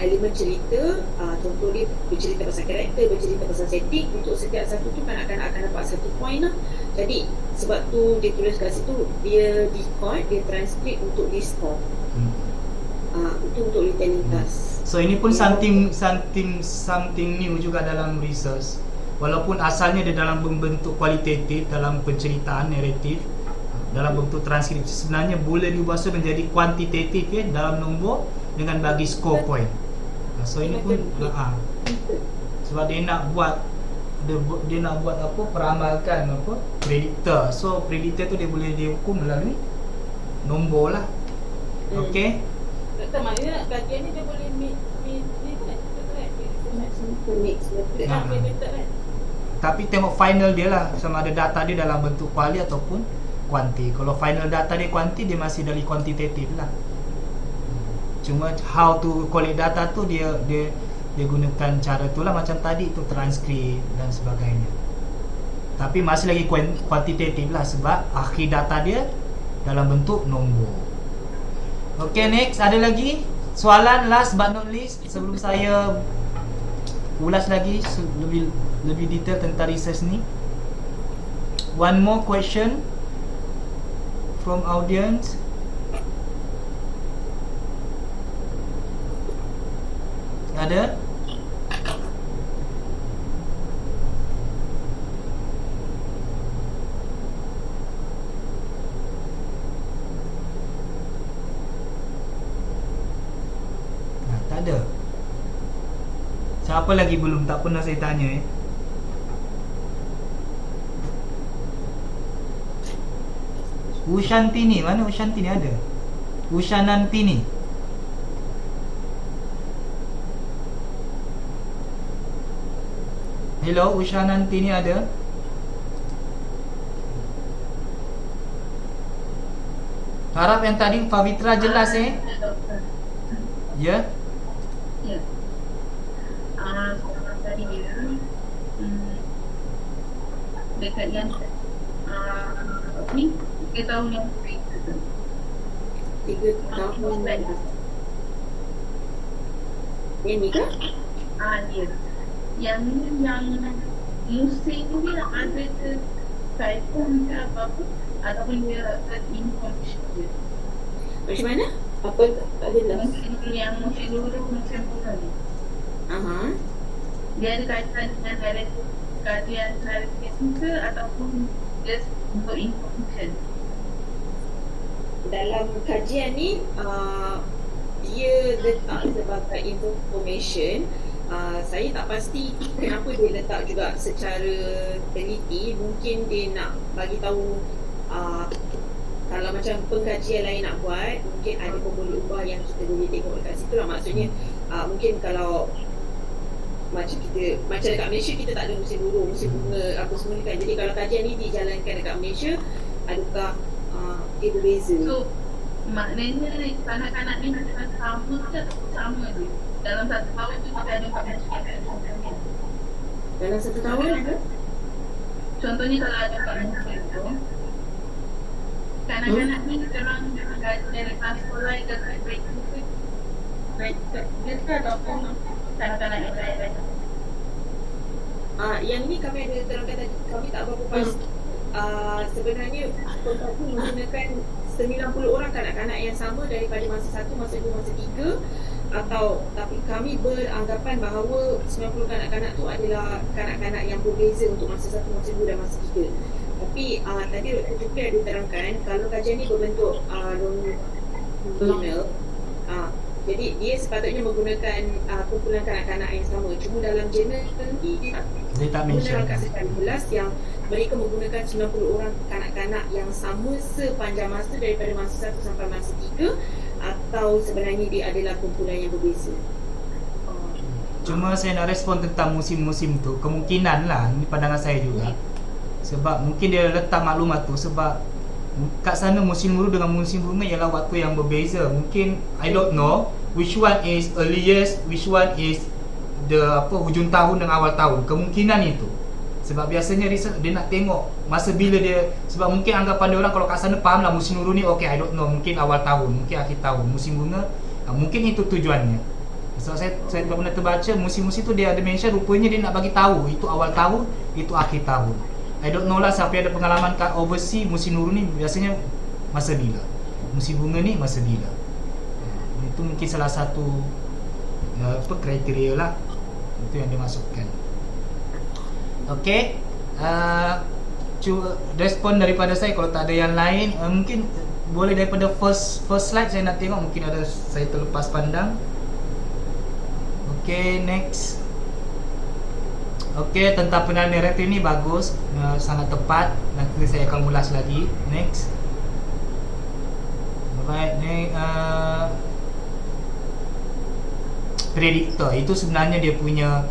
elemen cerita, contoh dia bercerita pasal karakter, bercerita pasal setting. Untuk setiap satu tu kanak-kanak akan dapat 1 point lah. Jadi sebab tu dia tulis kat situ, dia record, dia transcript untuk di score. Itu untuk retailing task. So ini pun something new juga dalam research. walaupun asalnya dia dalam bentuk kualitatif, dalam penceritaan naratif, dalam bentuk transkripsi, sebenarnya boleh dibahas menjadi kuantitatif ya, dalam nombor dengan bagi score point. So ini pun sebab dia nak buat apa, peramalkan apa, predictor. So predictor tu dia boleh dihukum melalui nombor lah. Okey. Tak maknanya kajian ni dia boleh mix method kan. Tapi tengok final dia lah, sama ada data dia dalam bentuk kuali ataupun kuanti. Kalau final data dia kuanti, dia masih dari kuantitatif lah. Cuma how to collect data tu dia gunakan cara tu lah, macam tadi tu transkrip dan sebagainya. Tapi masih lagi kuantitatif lah, sebab akhir data dia dalam bentuk nombor. Okay, next, ada lagi soalan last but not least sebelum saya ulas lagi lebih detail tentang research ni. One more question from audience. Ada? Tak ada. Siapa lagi belum? Tak pernah saya tanya Ushantini, mana Ushantini ada? Ushanantini. Hello, Ushanantini ada? Harap yang tadi Pavitra jelas Ya? Ya. Tadi dia dekat yang ni 3 tahun yang 3 tahun lagi. Yang ni ke? Dia. Yang musim ni ada typhoon ke apa-apa ataupun dia information dia. Macam mana? Apa ada dalam? Musim dulu musim bunga ni. Dia ada kaitan dengan naratif, kajian naratif ke ataupun just untuk information? Dalam kajian ni dia letak sebagai information. Saya tak pasti kenapa dia letak juga secara teliti. Mungkin dia nak bagi tahu kalau macam pengkajian lain nak buat, mungkin ada pemboleh ubah yang kita boleh tengok dekat situ lah. Maksudnya mungkin kalau macam dekat Malaysia kita tak ada musim burung, musim bunga apa semua ni kan. Jadi kalau kajian ni dijalankan dekat Malaysia, adakah dia berbeza? So maknanya kanak-kanak ni macam sama ke ataupun sama je? Dalam 1 tahun tu kita ada 4 musim. Dalam 1 tahun ada? Contohnya kalau ada 4 musim tu, kanak-kanak ni korang dari kelas sekolah ke dia ke ataupun kanak-kanak yang lain? Yang ni kami ada terangkan tadi, kami tak berapa pasti. Sebenarnya pengkaji menggunakan 90 orang kanak-kanak yang sama daripada masa 1, masa 2, masa 3, atau tapi kami beranggapan bahawa 90 kanak-kanak tu adalah kanak-kanak yang berbeza untuk masa 1, masa 2 dan masa 3. Tapi tadi Dr. Jupri ada terangkan kalau kajian ni berbentuk longitudinal, jadi dia sepatutnya menggunakan kumpulan kanak-kanak yang sama. Cuma dalam jurnal ni dia tak mention secara jelas yang mereka menggunakan 90 orang kanak-kanak yang sama sepanjang masa daripada masa 1 sampai masa 3, atau sebenarnya dia adalah kumpulan yang berbeza. Cuma saya nak respon tentang musim-musim tu, kemungkinan lah, ini pandangan saya juga. Sebab mungkin dia letak maklumat tu sebab kat sana musim buru dengan musim bunga ialah waktu yang berbeza. Mungkin I don't know which one is earliest, which one is the hujung tahun dan awal tahun. Kemungkinan itu. Sebab biasanya research dia nak tengok masa bila dia, sebab mungkin anggapan dia orang kalau kat sana faham lah musim buru ni okay, I don't know, mungkin awal tahun, mungkin akhir tahun. Musim bunga mungkin itu tujuannya. So saya pernah terbaca musim-musim tu dia ada mention rupanya dia nak bagi tahu itu awal tahun, itu akhir tahun. I don't know lah siapa ada pengalaman kat overseas musim nuru ni biasanya masa bila, musim bunga ni masa bila. Itu mungkin salah satu kriteria lah, itu yang dia masukkan. Okey. Respon daripada saya. Kalau tak ada yang lain, mungkin boleh daripada first slide saya nak tengok, mungkin ada saya terlepas pandang. Okey, next. Okey, tentang penilaian naratif ni bagus, sangat tepat. Nanti saya akan ulas lagi. Next. Alright, next. Prediktor itu sebenarnya dia punya,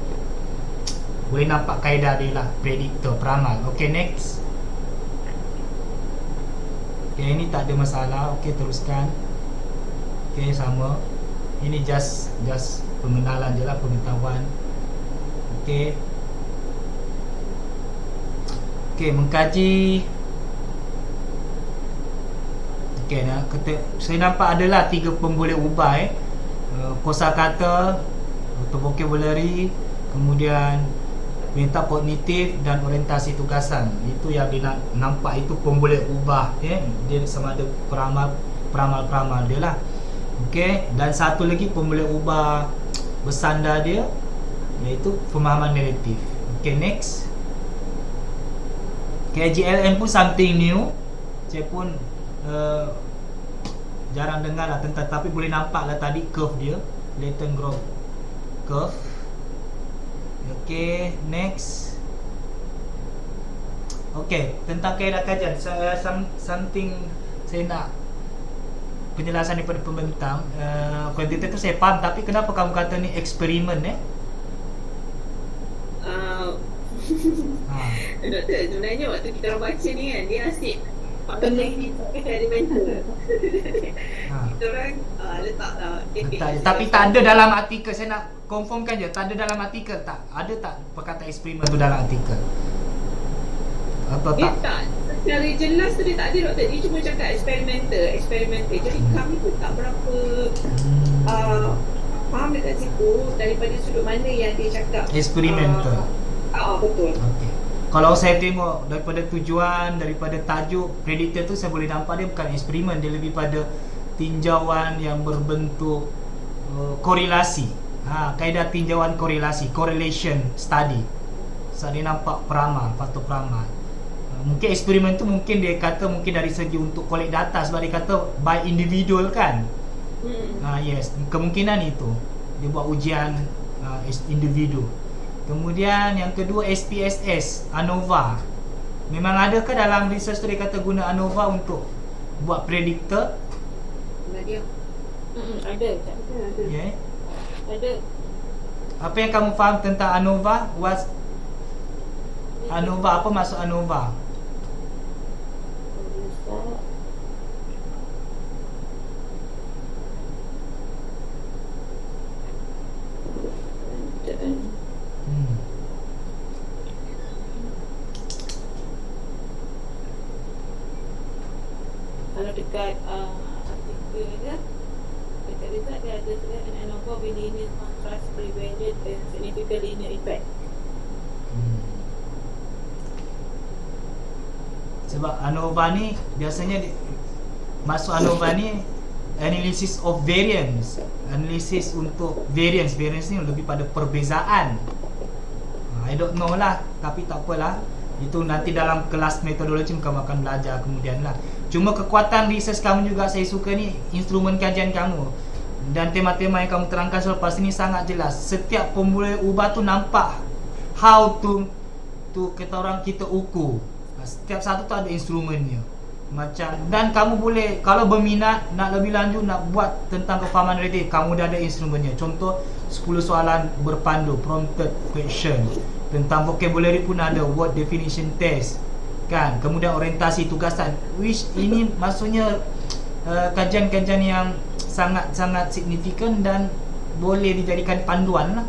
boleh nampak kaedah dia lah, prediktor, peramal. Okey, next. Okey, ini tak ada masalah. Okey, teruskan. Okey, sama. Ini just pengenalan je lah, pengetahuan. Okey. Okey, mengkaji. Okey, saya nampak adalah 3 pemboleh ubah kosakata atau vocabulary, kemudian perintah kognitif dan orientasi tugasan. Itu yang dia nak nampak, itu pemboleh ubah dia sama ada peramal dia lah. Okey, dan satu lagi pemboleh ubah bersandar dia, iaitu pemahaman naratif. Okey, next. KGLM pun something new. Saya pun jarang dengar lah tentang, tapi boleh nampak lah tadi curve dia, latent growth curve. Okey, next. Okey, tentang kaedah kajian, something saya nak penjelasan daripada pembentang. Kuantitatif tu saya faham, tapi kenapa kamu kata ni eksperimen Doktor, sebenarnya waktu kita orang baca ni kan, dia asyik pakai eksperimental. Kita orang letaklah tapi tak ada dalam artikel. Saya nak confirmkan je, tak ada dalam artikel. Tak ada tak perkataan eksperimen tu dalam artikel atau dia tak? tak secara jelas tu dia tak ada, doktor. Dia cuma cakap eksperimental. Jadi kami pun tak berapa faham dekat situ daripada sudut mana yang dia cakap Eksperimental. Betul. Okey. Kalau saya tengok daripada tujuan, daripada tajuk, prediktor tu saya boleh nampak dia bukan eksperimen, dia lebih pada tinjauan yang berbentuk korelasi. Kaedah tinjauan korelasi, correlation study. Saya nampak peramal, faktor peramal. Mungkin eksperimen tu mungkin dia kata mungkin dari segi untuk collect data, sebab dia kata by individual kan. Yes, kemungkinan itu dia buat ujian individu. Kemudian yang kedua, SPSS, ANOVA. Memang adakah dalam research tu dia kata guna ANOVA untuk buat prediktor? Nadia. Ada. Yeah. Ada. Apa yang kamu faham tentang ANOVA? ANOVA, apa maksud ANOVA? Kalau dekat artikel dia, dekat result dia ada tulis an ANOVA with linear contrast prevented and significant linear effect. Sebab ANOVA ni biasanya masuk ANOVA ni analysis of variance. Analisis untuk variance ni lebih pada perbezaan. I don't know lah, tapi tak apalah. Itu nanti dalam kelas metodologi kamu akan belajar kemudian lah. Cuma kekuatan research kamu juga saya suka ni, instrumen kajian kamu dan tema-tema yang kamu terangkan selepas ini sangat jelas. Setiap pemboleh ubah tu nampak how to kita ukur. Setiap satu tu ada instrumennya. Macam, dan kamu boleh kalau berminat nak lebih lanjut, nak buat tentang kefahaman naratif, kamu dah ada instrumennya. Contoh 10 soalan berpandu, prompted question. Tentang vocabulary pun ada, word definition test kan. Kemudian orientasi tugasan, which ini maksudnya kajian-kajian yang sangat-sangat signifikan dan boleh dijadikan panduan lah.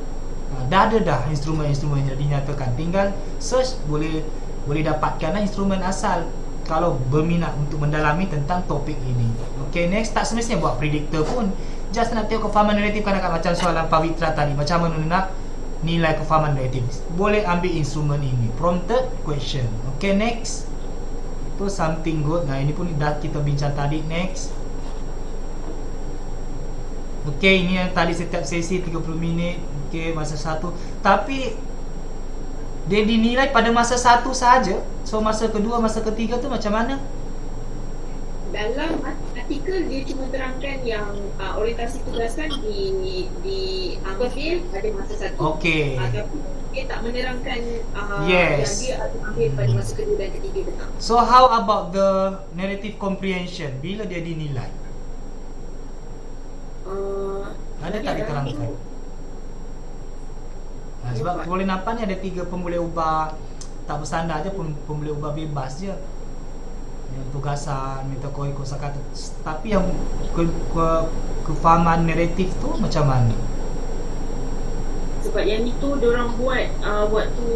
Dah ada dah instrumen-instrumennya dinyatakan, tinggal search boleh dapatkan lah instrumen asal kalau berminat untuk mendalami tentang topik ini. Okay, next. Tak semestinya buat prediktor pun, just nak tengok kefahaman naratif kadang-kadang macam soalan Pavitra tadi, macam mana nak nilai kefahaman naratif, boleh ambil instrumen ini, prompted question. Okay, next. Itu something good. Nah, ini pun dah kita bincang tadi. Next. Okay, ini yang tadi setiap sesi 30 minit. Okay, masa satu. Tapi Dia dinilai pada masa 1 saja. So masa kedua, masa ketiga tu macam mana? Dalam artikel dia cuma terangkan yang orientasi tugasan diambil pada masa 1. Okey. Tapi dia tak menerangkan Yes. yang dia akan ambil pada masa kedua dan ketiga ke tak. So how about the narrative comprehension? Bila dia dinilai? Ada tak diterangkan? Sebab boleh nampak ni ada 3 pemboleh ubah tak bersandar je, pemboleh ubah bebas je. Yang tugasan, metakoik, kosakata. Tapi yang kefahaman naratif tu macam mana? Sebab yang itu diorang buat waktu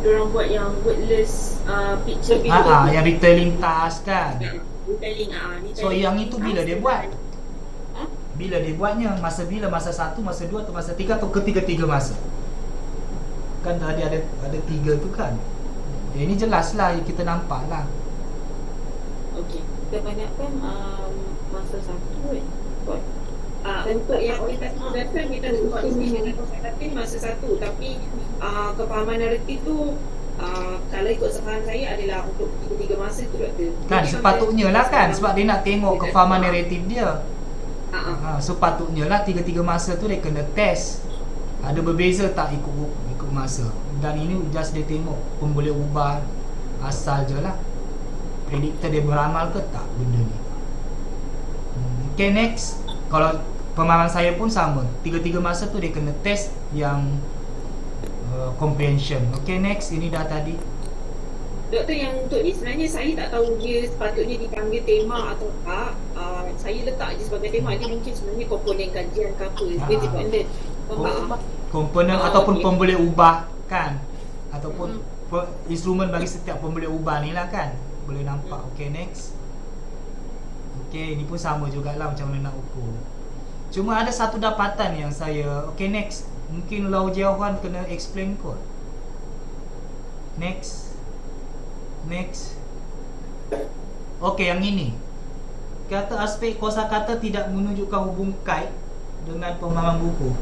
diorang buat yang wordless picture video. Yang retelling task kan. Retelling So yang itu bila dia buat? Ha? Bila dia buatnya? Masa bila? Masa 1, masa 2 atau masa 3 atau ketiga-tiga masa? Kan tadi ada 3 tu kan. Ini jelas lah, kita nampak lah. Okey. Kebanyakan masa 1 kan. Untuk yang orientasi tugasan kita buat tapi masa 1, tapi kefahaman naratif tu kalau ikut sepahaman saya adalah untuk 3 masa tu doktor. Kan sepatutnya lah kan, sebab dia nak tengok kefahaman naratif dia. Sepatutnya lah 3 masa tu dia kena test. Ada berbeza tak ikut masa. Dan ini just dia tengok boleh ubah asal je lah. Prediktor dia beramal ke tak benda ni. Okay, next. Kalau pemahaman saya pun sama, 3 masa tu dia kena test yang comprehension. Okay, next. Ini dah tadi. Doktor, yang untuk ni sebenarnya saya tak tahu dia sepatutnya dipanggil tema atau tak. Saya letak je sebagai tema. Dia mungkin sebenarnya komponen kajian ke apa. Dia dependent. Komponen ataupun pemboleh ubah kan, ataupun instrumen bagi setiap pemboleh ubah ni lah kan. Boleh nampak. Okay, next. Okay, ni pun sama jugalah macam mana nak ukur. Cuma ada satu dapatan yang saya. Okay, next. Mungkin Lau Jiahuan kena explain kot. Next. Okay, yang ini. Kata aspek kosakata tidak menunjukkan hubung kait dengan pemahaman buku.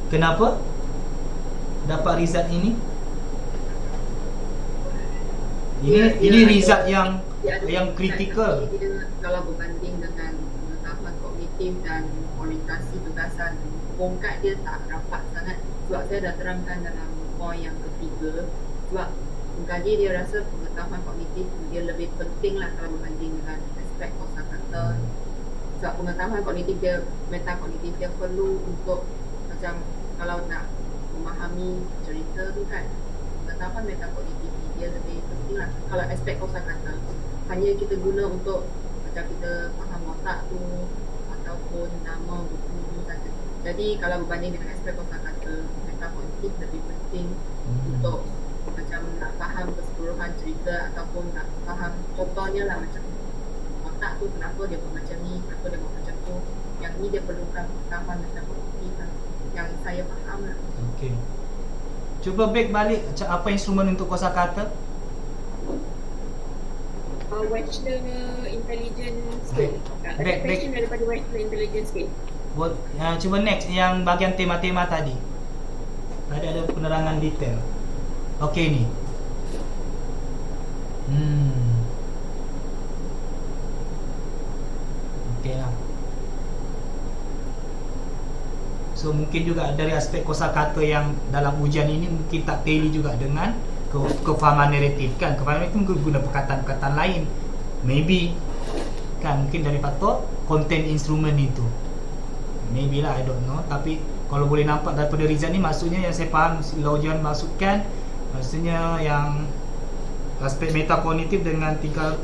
Kenapa dapat result ini? Ini result yang kritikal. Kalau berbanding dengan pengetahuan kognitif dan orientasi tugasan, bongkat dia tak rapat sangat. Sebab saya dah terangkan dalam poin yang ketiga, sebab pengkaji dia rasa pengetahuan kognitif dia lebih penting lah kalau berbanding dengan aspek kosakata. Sebab pengetahuan kognitif dia, metakognitif dia perlu untuk macam kalau nak memahami cerita tu kan, pengetahuan metakognitif dia lebih penting lah. Kalau aspek kosakata hanya kita guna untuk macam kita faham otak tu ataupun nama buku tu saja. Jadi kalau berbanding dengan aspek kosakata, metakognitif lebih penting untuk macam nak faham keseluruhan cerita ataupun nak faham contohnya lah, macam otak tu kenapa dia buat macam ni, kenapa dia buat macam tu. Yang ni dia perlukan pengetahuan metakognitif lah, yang saya faham lah. Okay. Cuba back balik apa instrumen untuk kosakata? Wechsler Intelligence Scale. Adaptation daripada Wechsler Intelligence Scale. Cuba next yang bahagian tema-tema tadi. Tadi ada penerangan detail. Okey ni. Okey lah. So mungkin juga dari aspek kosakata yang dalam ujian ini mungkin tak tally juga dengan kefahaman naratif kan. Kefahaman itu mungkin guna perkataan-perkataan lain. Maybe kan, mungkin dari faktor content instrumen itu. Maybe lah, I don't know. Tapi kalau boleh nampak daripada result ni, maksudnya yang saya faham Laujian maksudkan, maksudnya yang aspek metakognitif dengan tingkah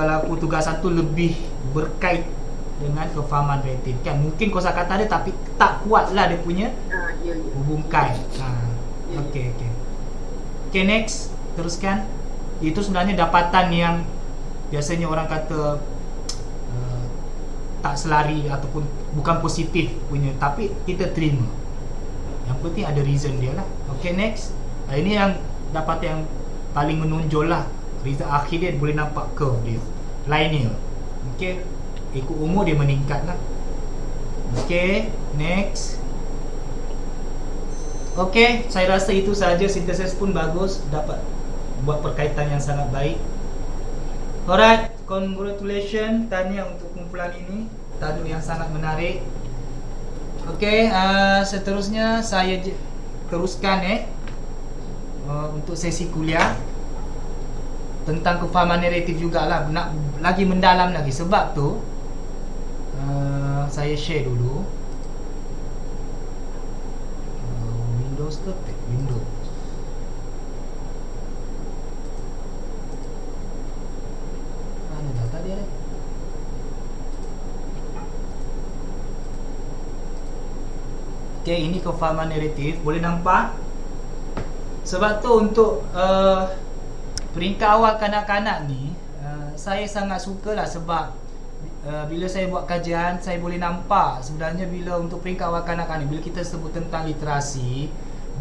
laku tugasan tu lebih berkait dengan kefahaman naratif kan. Mungkin kosakata dia tapi tak kuat lah dia punya hubung kait. Okay, next. Teruskan. Itu sebenarnya dapatan yang biasanya orang kata tak selari ataupun bukan positif punya, tapi kita terima. Yang penting ada reason dia lah. Okay, next. Ini yang dapat yang paling menonjol lah. Result akhir dia boleh nampak curve dia, linear. Okay, ikut umur dia meningkat lah. Okay, next. Okey, saya rasa itu saja. Sintesis pun bagus, dapat buat perkaitan yang sangat baik. Alright, congratulations, tahniah untuk kumpulan ini. Tajuk yang sangat menarik. Okey, seterusnya saya teruskan untuk sesi kuliah tentang kefahaman naratif jugalah, nak lagi mendalam lagi. Sebab tu saya share dulu. Windows ke tab Windows. Mana data dia ni? Okay, ini kefahaman naratif. Boleh nampak? Sebab tu untuk peringkat awal kanak-kanak ni, saya sangat sukalah sebab bila saya buat kajian, saya boleh nampak sebenarnya bila untuk peringkat awal kanak-kanak ni, bila kita sebut tentang literasi,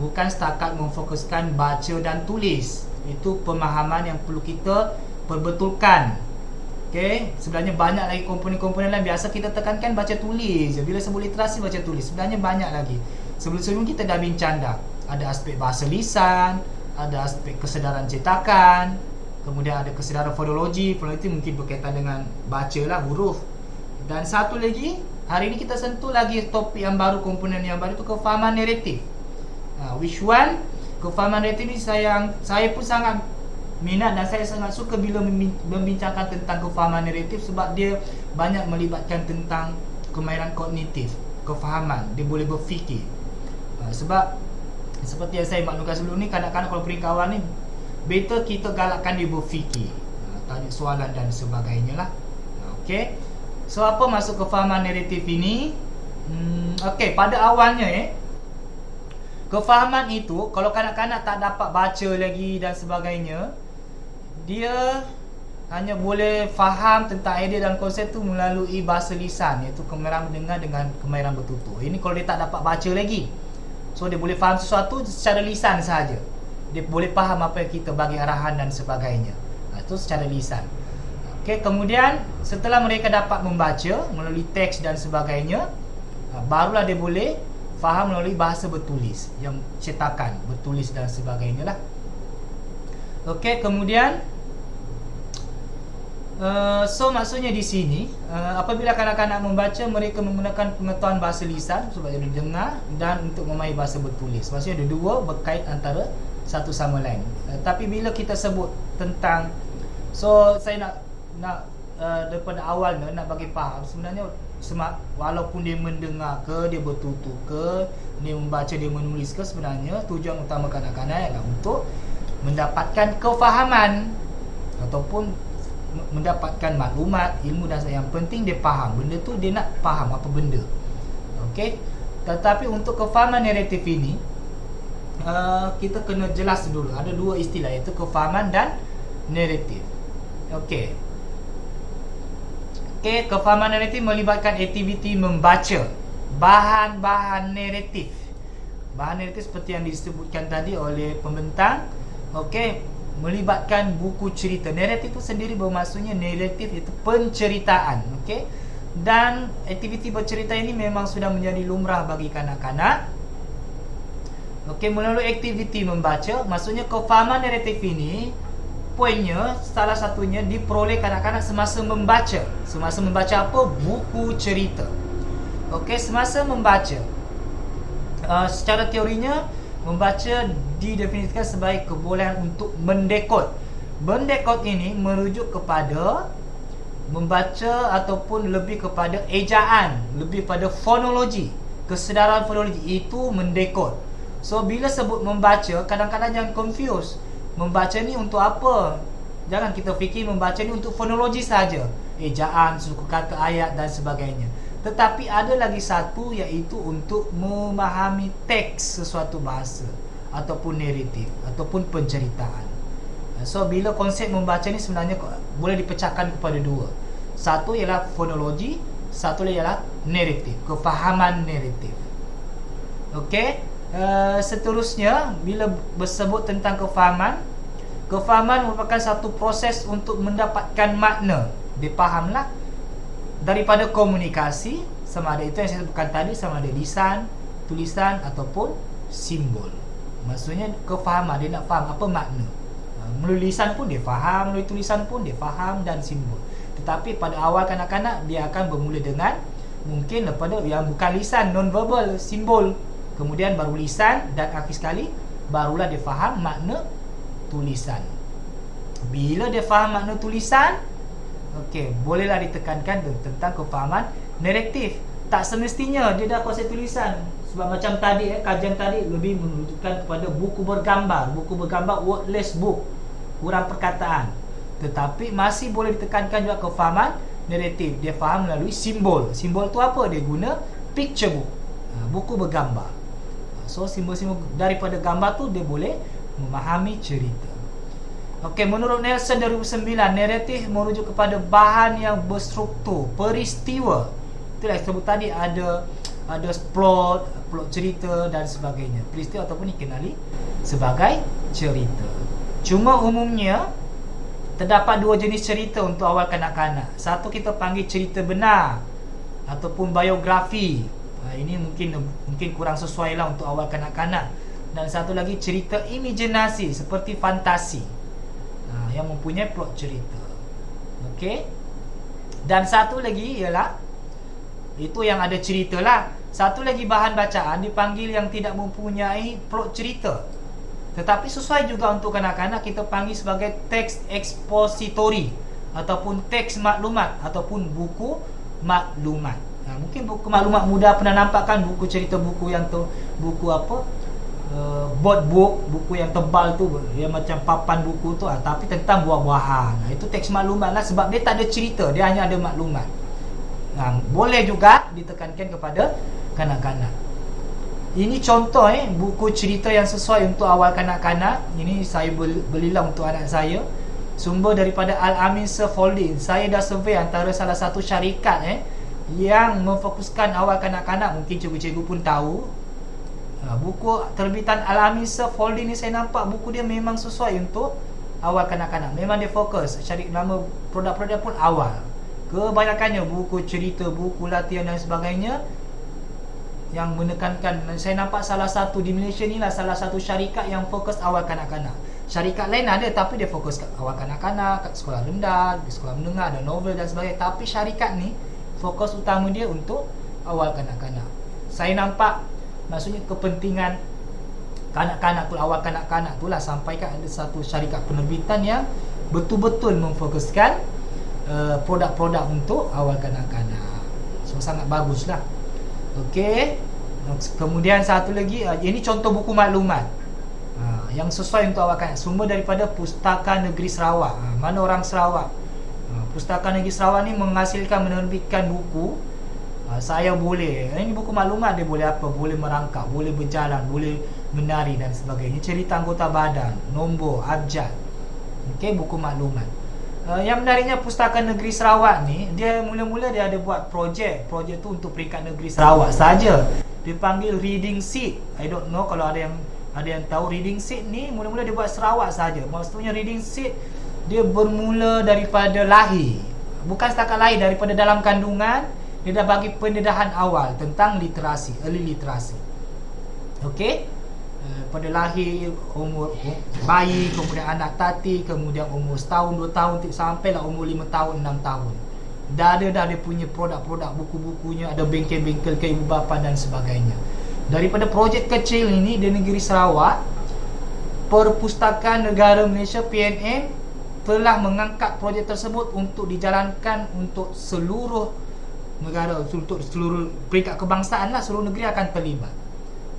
bukan setakat memfokuskan baca dan tulis. Itu pemahaman yang perlu kita perbetulkan. Okay, sebenarnya banyak lagi komponen-komponen lain. Biasa kita tekankan baca tulis je. Bila sebut literasi, baca tulis. Sebenarnya banyak lagi. Sebelum-sebelum kita dah bincang dah. Ada aspek bahasa lisan, ada aspek kesedaran cetakan, kemudian ada kesedaran fonologi. Fonologi mungkin berkaitan dengan baca lah, huruf. Dan satu lagi, hari ini kita sentuh lagi topik yang baru, komponen yang baru, itu kefahaman naratif. Which one? Kefahaman naratif ni saya pun sangat minat dan saya sangat suka bila membincangkan tentang kefahaman naratif, sebab dia banyak melibatkan tentang kemahiran kognitif, kefahaman. Dia boleh berfikir. Sebab seperti yang saya maklumkan sebelum ni, kanak-kanak kalau peringkat awal ni, better kita galakkan dia berfikir, tanya soalan dan sebagainya lah. Okay, so apa maksud kefahaman naratif ini? Okay, pada awalnya kefahaman itu, kalau kanak-kanak tak dapat baca lagi dan sebagainya, dia hanya boleh faham tentang idea dan konsep tu melalui bahasa lisan, iaitu kemahiran mendengar dengan kemahiran bertutur. Ini kalau dia tak dapat baca lagi, so dia boleh faham sesuatu secara lisan sahaja. Dia boleh faham apa yang kita bagi arahan dan sebagainya. Itu secara lisan. Okay, kemudian setelah mereka dapat membaca melalui teks dan sebagainya, barulah dia boleh faham melalui bahasa bertulis, yang cetakan, bertulis dan sebagainya lah. Okey, kemudian so maksudnya di sini, apabila kanak-kanak membaca, mereka menggunakan pengetahuan bahasa lisan sebab dia dengar, dan untuk memahami bahasa bertulis. Maksudnya ada dua berkait antara satu sama lain. Tapi bila kita sebut tentang, so saya nak daripada awal nak bagi faham, sebenarnya walaupun dia mendengar ke, dia bertutur ke, dia membaca, dia menulis ke, sebenarnya tujuan utama kanak-kanak ialah untuk mendapatkan kefahaman ataupun mendapatkan maklumat, ilmu, dan yang penting dia faham benda tu, dia nak faham apa benda. Okey, tetapi untuk kefahaman naratif ini, kita kena jelas dulu. Ada dua istilah, iaitu kefahaman dan naratif. Okey, kefahaman naratif melibatkan aktiviti membaca bahan-bahan naratif. Bahan naratif seperti yang disebutkan tadi oleh pembentang. Okey, melibatkan buku cerita. Naratif itu sendiri bermaksudnya naratif itu penceritaan. Okey, dan aktiviti bercerita ini memang sudah menjadi lumrah bagi kanak-kanak. Okey, melalui aktiviti membaca, maksudnya kefahaman naratif ini, poinnya salah satunya diperoleh kanak-kanak semasa membaca. Semasa membaca apa? Buku cerita. Okey, semasa membaca, secara teorinya, membaca didefinisikan sebagai kebolehan untuk mendekod. Mendekod ini merujuk kepada membaca ataupun lebih kepada ejaan, lebih pada fonologi, kesedaran fonologi, itu mendekod. So bila sebut membaca, kadang-kadang jangan confuse. Membaca ni untuk apa? Jangan kita fikir membaca ni untuk fonologi saja, ejaan, suku kata, ayat dan sebagainya. Tetapi ada lagi satu, iaitu untuk memahami teks sesuatu bahasa ataupun naratif ataupun penceritaan. So bila konsep membaca ni sebenarnya boleh dipecahkan kepada dua. Satu ialah fonologi, satu ialah naratif, kefahaman naratif. Okey, seterusnya bila bersebut tentang kefahaman, kefahaman merupakan satu proses untuk mendapatkan makna. Dipahamlah daripada komunikasi, sama ada itu yang saya sebutkan tadi, sama ada lisan, tulisan ataupun simbol. Maksudnya kefahaman, dia nak faham apa makna. Melalui lisan pun dia faham, melalui tulisan pun dia faham, dan simbol. Tetapi pada awal kanak-kanak dia akan bermula dengan mungkin daripada yang bukan lisan, non-verbal, simbol. Kemudian baru lisan, dan akhir sekali barulah dia faham makna tulisan. Bila dia faham makna tulisan, okey, bolehlah ditekankan tentang kefahaman naratif. Tak semestinya dia dah kuasai tulisan. Sebab macam tadi kajian tadi lebih menunjukkan kepada buku bergambar. Buku bergambar, wordless book, kurang perkataan. Tetapi masih boleh ditekankan juga kefahaman naratif. Dia faham melalui simbol. Simbol tu apa? Dia guna picture book, buku bergambar. So simbol-simbol daripada gambar tu dia boleh memahami cerita. Okey, menurut Nelson 2009, naratif merujuk kepada bahan yang berstruktur, peristiwa. Itulah yang sebut tadi, ada plot cerita dan sebagainya. Peristiwa ataupun dikenali sebagai cerita. Cuma umumnya terdapat dua jenis cerita untuk awal kanak-kanak. Satu kita panggil cerita benar ataupun biografi. Ini mungkin kurang sesuai lah untuk awal kanak-kanak. Dan satu lagi cerita imajinasi seperti fantasi, yang mempunyai plot cerita. Okey. Dan satu lagi ialah itu yang ada cerita lah. Satu lagi bahan bacaan dipanggil yang tidak mempunyai plot cerita, tetapi sesuai juga untuk kanak-kanak, kita panggil sebagai teks ekspositori ataupun teks maklumat ataupun buku maklumat. Mungkin buku maklumat mudah pernah nampak kan, buku cerita, buku yang tu, buku apa, board book, buku yang tebal tu, yang macam papan buku tu, tapi tentang buah-buahan. Itu teks maklumat lah, sebab dia tak ada cerita, dia hanya ada maklumat. Boleh juga ditekankan kepada kanak-kanak. Ini contoh buku cerita yang sesuai untuk awal kanak-kanak. Ini saya belilah untuk anak saya. Sumber daripada Al-Amin Scaffolding. Saya dah survey antara salah satu syarikat yang memfokuskan awal kanak-kanak. Mungkin cikgu-cikgu pun tahu. Buku terbitan Al-Amin Scaffolding ni, saya nampak buku dia memang sesuai untuk awal kanak-kanak. Memang dia fokus. Cari nama produk-produk pun awal. Kebanyakannya buku cerita, buku latihan dan sebagainya, yang menekankan. Saya nampak salah satu di Malaysia ni lah, salah satu syarikat yang fokus awal kanak-kanak. Syarikat lain ada tapi dia fokus kat awal kanak-kanak, kat sekolah rendah, di sekolah menengah, ada novel dan sebagainya. Tapi syarikat ni fokus utama dia untuk awal kanak-kanak. Saya nampak maksudnya kepentingan kanak-kanak tu, awal kanak-kanak tu lah, sampaikan ada satu syarikat penerbitan yang betul-betul memfokuskan produk-produk untuk awal kanak-kanak. So sangat baguslah. Okey. Kemudian satu lagi, ini contoh buku maklumat yang sesuai untuk awal kanak. Sumber daripada Pustaka Negeri Sarawak. Mana orang Sarawak? Pustaka Negeri Sarawak ni menghasilkan, menerbitkan buku. Saya boleh, ini buku maklumat, dia boleh apa? Boleh merangkap, boleh berjalan, boleh menari dan sebagainya. Cerita anggota badan, nombor, abjad. Okey, buku maklumat. Yang menariknya Pustaka Negeri Sarawak ni, dia mula-mula dia ada buat projek tu untuk peringkat negeri Sarawak saja. Dia panggil reading seat. I don't know kalau ada yang tahu reading seat ni. Mula-mula dia buat Sarawak saja. Maksudnya reading seat dia bermula daripada lahir. Bukan setakat lahir, daripada dalam kandungan dia dah bagi pendedahan awal tentang literasi, early literasi. Okey. Pada lahir, umur bayi, kemudian anak tati, kemudian umur setahun, 2 tahun, sampailah umur 5 tahun, 6 tahun. Dah dia punya produk-produk, buku-bukunya, ada bengkel-bengkel keibu bapa dan sebagainya. Daripada projek kecil ini di negeri Sarawak, Perpustakaan Negara Malaysia PNM telah mengangkat projek tersebut untuk dijalankan untuk seluruh negara, untuk seluruh peringkat kebangsaan lah, seluruh negeri akan terlibat.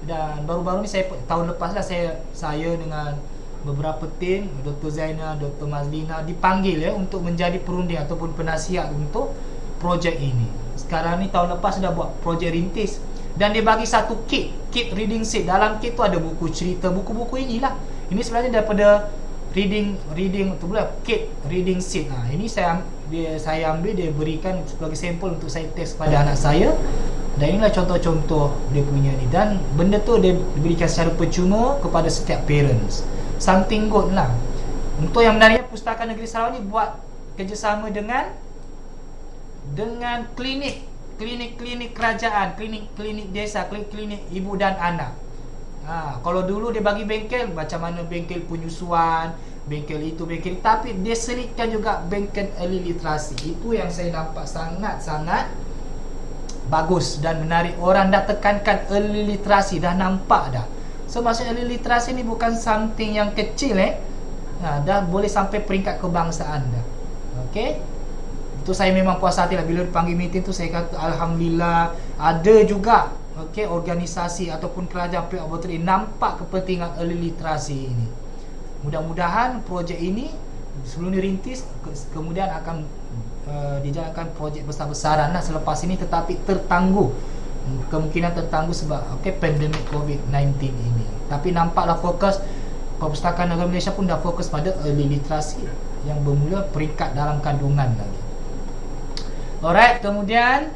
Dan baru-baru ni tahun lepas lah saya dengan beberapa tim, Dr. Zainal, Dr. Mazlina dipanggil untuk menjadi perunding ataupun penasihat untuk projek ini. Sekarang ni tahun lepas sudah buat projek rintis, dan dia bagi satu kit reading set. Dalam kit tu ada buku cerita, buku-buku inilah. Ini sebenarnya daripada reading tu pula, kit reading set. Ini saya ambil, dia berikan sebagai sampel untuk saya test pada anak saya. Dan inilah contoh-contoh dia punya ni. Dan benda tu dia diberikan secara percuma kepada setiap parents. Something good lah. Untuk yang menariknya, Pustaka Negeri Sarawak ni buat kerjasama dengan klinik kerajaan, klinik desa, klinik ibu dan anak. Kalau dulu dia bagi bengkel, macam mana bengkel penyusuan, bengkel itu, bengkel, tapi dia selitkan juga bengkel early literasi. Itu yang saya nampak sangat-sangat bagus dan menarik. Orang dah tekankan early literasi, dah nampak dah. So maksudnya early literasi ni bukan something yang kecil dah boleh sampai peringkat kebangsaan dah. Okey. Itu saya memang puas hati lah bila dipanggil meeting tu. Saya kata alhamdulillah ada juga organisasi ataupun kerajaan pihak otoriti nampak kepentingan early literasi ini. Mudah-mudahan projek ini sebelum dirintis kemudian akan dijalankan projek besar-besaran selepas ini, tetapi tertangguh, kemungkinan tertangguh sebab pandemik COVID-19 ini. Tapi nampaklah fokus Perpustakaan Negara Malaysia pun dah fokus pada early literasi yang bermula peringkat dalam kandungan lagi. Alright, kemudian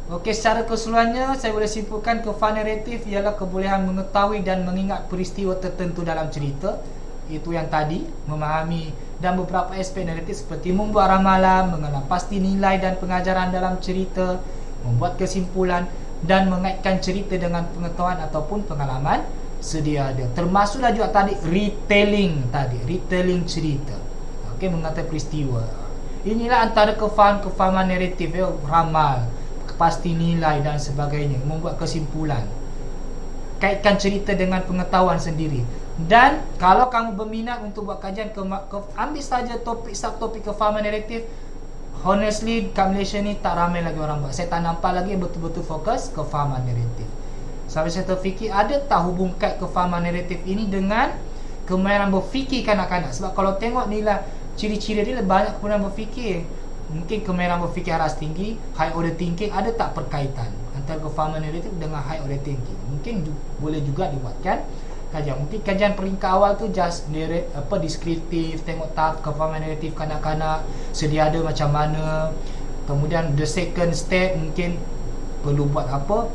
secara keseluruhannya saya boleh simpulkan kefahaman naratif ialah kebolehan mengetahui dan mengingat peristiwa tertentu dalam cerita. Itu yang tadi, memahami dan beberapa aspek naratif seperti membuat ramalan, mengenal pasti nilai dan pengajaran dalam cerita, membuat kesimpulan dan mengaitkan cerita dengan pengetahuan ataupun pengalaman sedia ada. Termasuklah juga tadi retelling cerita. Mengenai peristiwa. Inilah antara kefahaman naratif, ramal, pasti nilai dan sebagainya, membuat kesimpulan, kaitkan cerita dengan pengetahuan sendiri. Dan kalau kamu berminat untuk buat kajian ambil saja topik subtopik kefahaman naratif. Honestly kat Malaysia ni tak ramai lagi orang buat. Saya tak nampak lagi betul-betul fokus kefahaman naratif. Sampai saya terfikir ada tak hubung kait kefahaman naratif ini dengan kemahiran berfikir kanak-kanak. Sebab kalau tengok nilai ciri-ciri dia banyak kemahiran berfikir. Mungkin kemahiran berfikir aras tinggi, high order thinking, ada tak perkaitan antara kefahaman naratif dengan high order thinking? Mungkin boleh juga dibuatkan kajian. Mungkin kajian peringkat awal tu just deskriptif, tengok tahap kefahaman naratif kanak-kanak sedia ada macam mana. Kemudian the second step mungkin perlu buat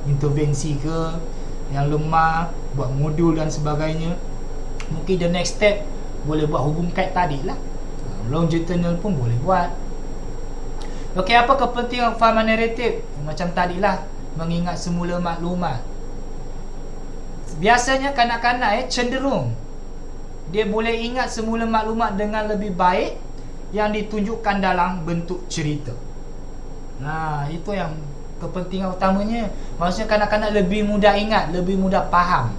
intervensi ke yang lemah, buat modul dan sebagainya. Mungkin the next step boleh buat hubung kait tadi lah, longitudinal pun boleh buat. Apa kepentingan kefahaman naratif? Macam tadilah, mengingat semula maklumat. Biasanya kanak-kanak cenderung dia boleh ingat semula maklumat dengan lebih baik yang ditunjukkan dalam bentuk cerita. Itu yang kepentingan utamanya. Maksudnya kanak-kanak lebih mudah ingat, lebih mudah faham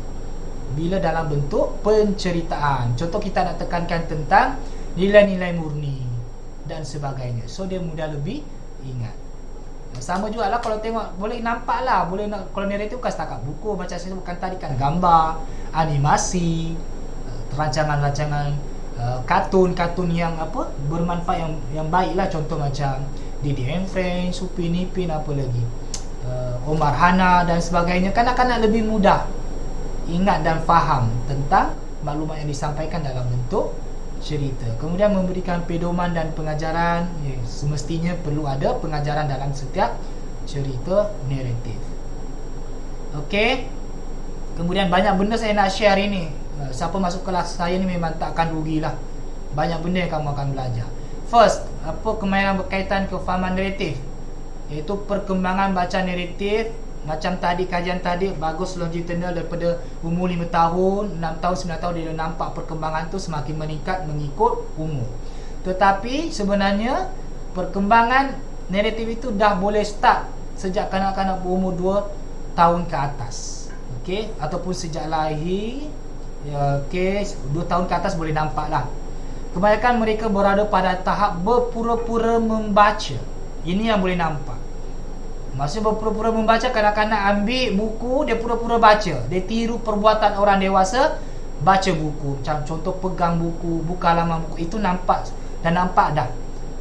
bila dalam bentuk penceritaan. Contoh, kita nak tekankan tentang nilai-nilai murni dan sebagainya, so dia mudah lebih ingat. Sama juga lah kalau tengok, boleh nampak lah, kalau naratif bukan setakat buku, macam saya sebutkan tadi kan, gambar, animasi, rancangan-rancangan kartun yang bermanfaat, yang baik lah. Contoh macam Didi and Friends, Upin Ipin, apa lagi, Omar Hana dan sebagainya. Kanak-kanak lebih mudah ingat dan faham tentang maklumat yang disampaikan dalam bentuk cerita. Kemudian memberikan pedoman dan pengajaran. Semestinya perlu ada pengajaran dalam setiap cerita naratif. Kemudian banyak benda saya nak share hari ni. Siapa masuk kelas saya ni memang tak akan rugilah. Banyak benda yang kamu akan belajar. First, kemahiran berkaitan kefahaman naratif, iaitu perkembangan baca naratif. Macam tadi, kajian tadi bagus longitudinal daripada umur 5 tahun, 6 tahun, 9 tahun dia nampak perkembangan tu semakin meningkat mengikut umur. Tetapi sebenarnya perkembangan naratif itu dah boleh start sejak kanak-kanak berumur 2 tahun ke atas. Ataupun sejak lahir. 2 tahun ke atas boleh nampak lah. Kebanyakan mereka berada pada tahap berpura-pura membaca. Ini yang boleh nampak. Maksudnya berpura-pura membaca, kanak-kanak ambil buku, dia pura-pura baca. Dia tiru perbuatan orang dewasa, baca buku. Macam contoh pegang buku, buka halaman buku. Itu nampak dah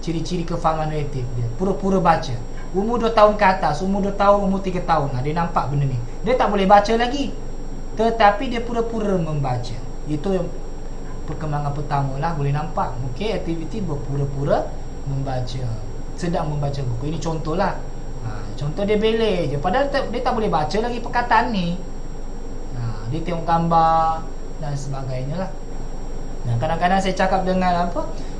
ciri-ciri kefahaman naratif dia. Pura-pura baca. Umur 2 tahun ke atas, umur 2 tahun, umur 3 tahun, dia nampak benda ni. Dia tak boleh baca lagi, tetapi dia pura-pura membaca. Itu yang perkembangan pertama lah, boleh nampak. Aktiviti berpura-pura membaca, sedang membaca buku. Ini contoh lah. Contoh dia belek je, padahal dia tak boleh baca lagi perkataan ni. Dia tengok gambar dan sebagainya lah. Kadang-kadang saya cakap dengan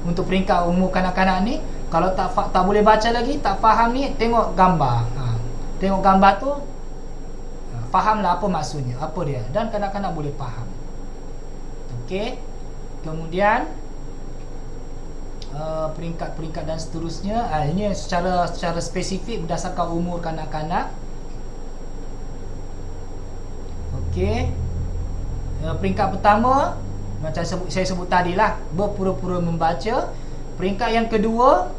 untuk peringkat umur kanak-kanak ni, kalau tak boleh baca lagi, tak faham ni, tengok gambar. Tengok gambar tu, Fahamlah apa maksudnya, apa dia, dan kanak-kanak boleh faham. Okey. Kemudian peringkat-peringkat dan seterusnya. Ini secara spesifik berdasarkan umur kanak-kanak. Okey. Peringkat pertama macam saya sebut tadi lah, berpura-pura membaca. Peringkat yang kedua,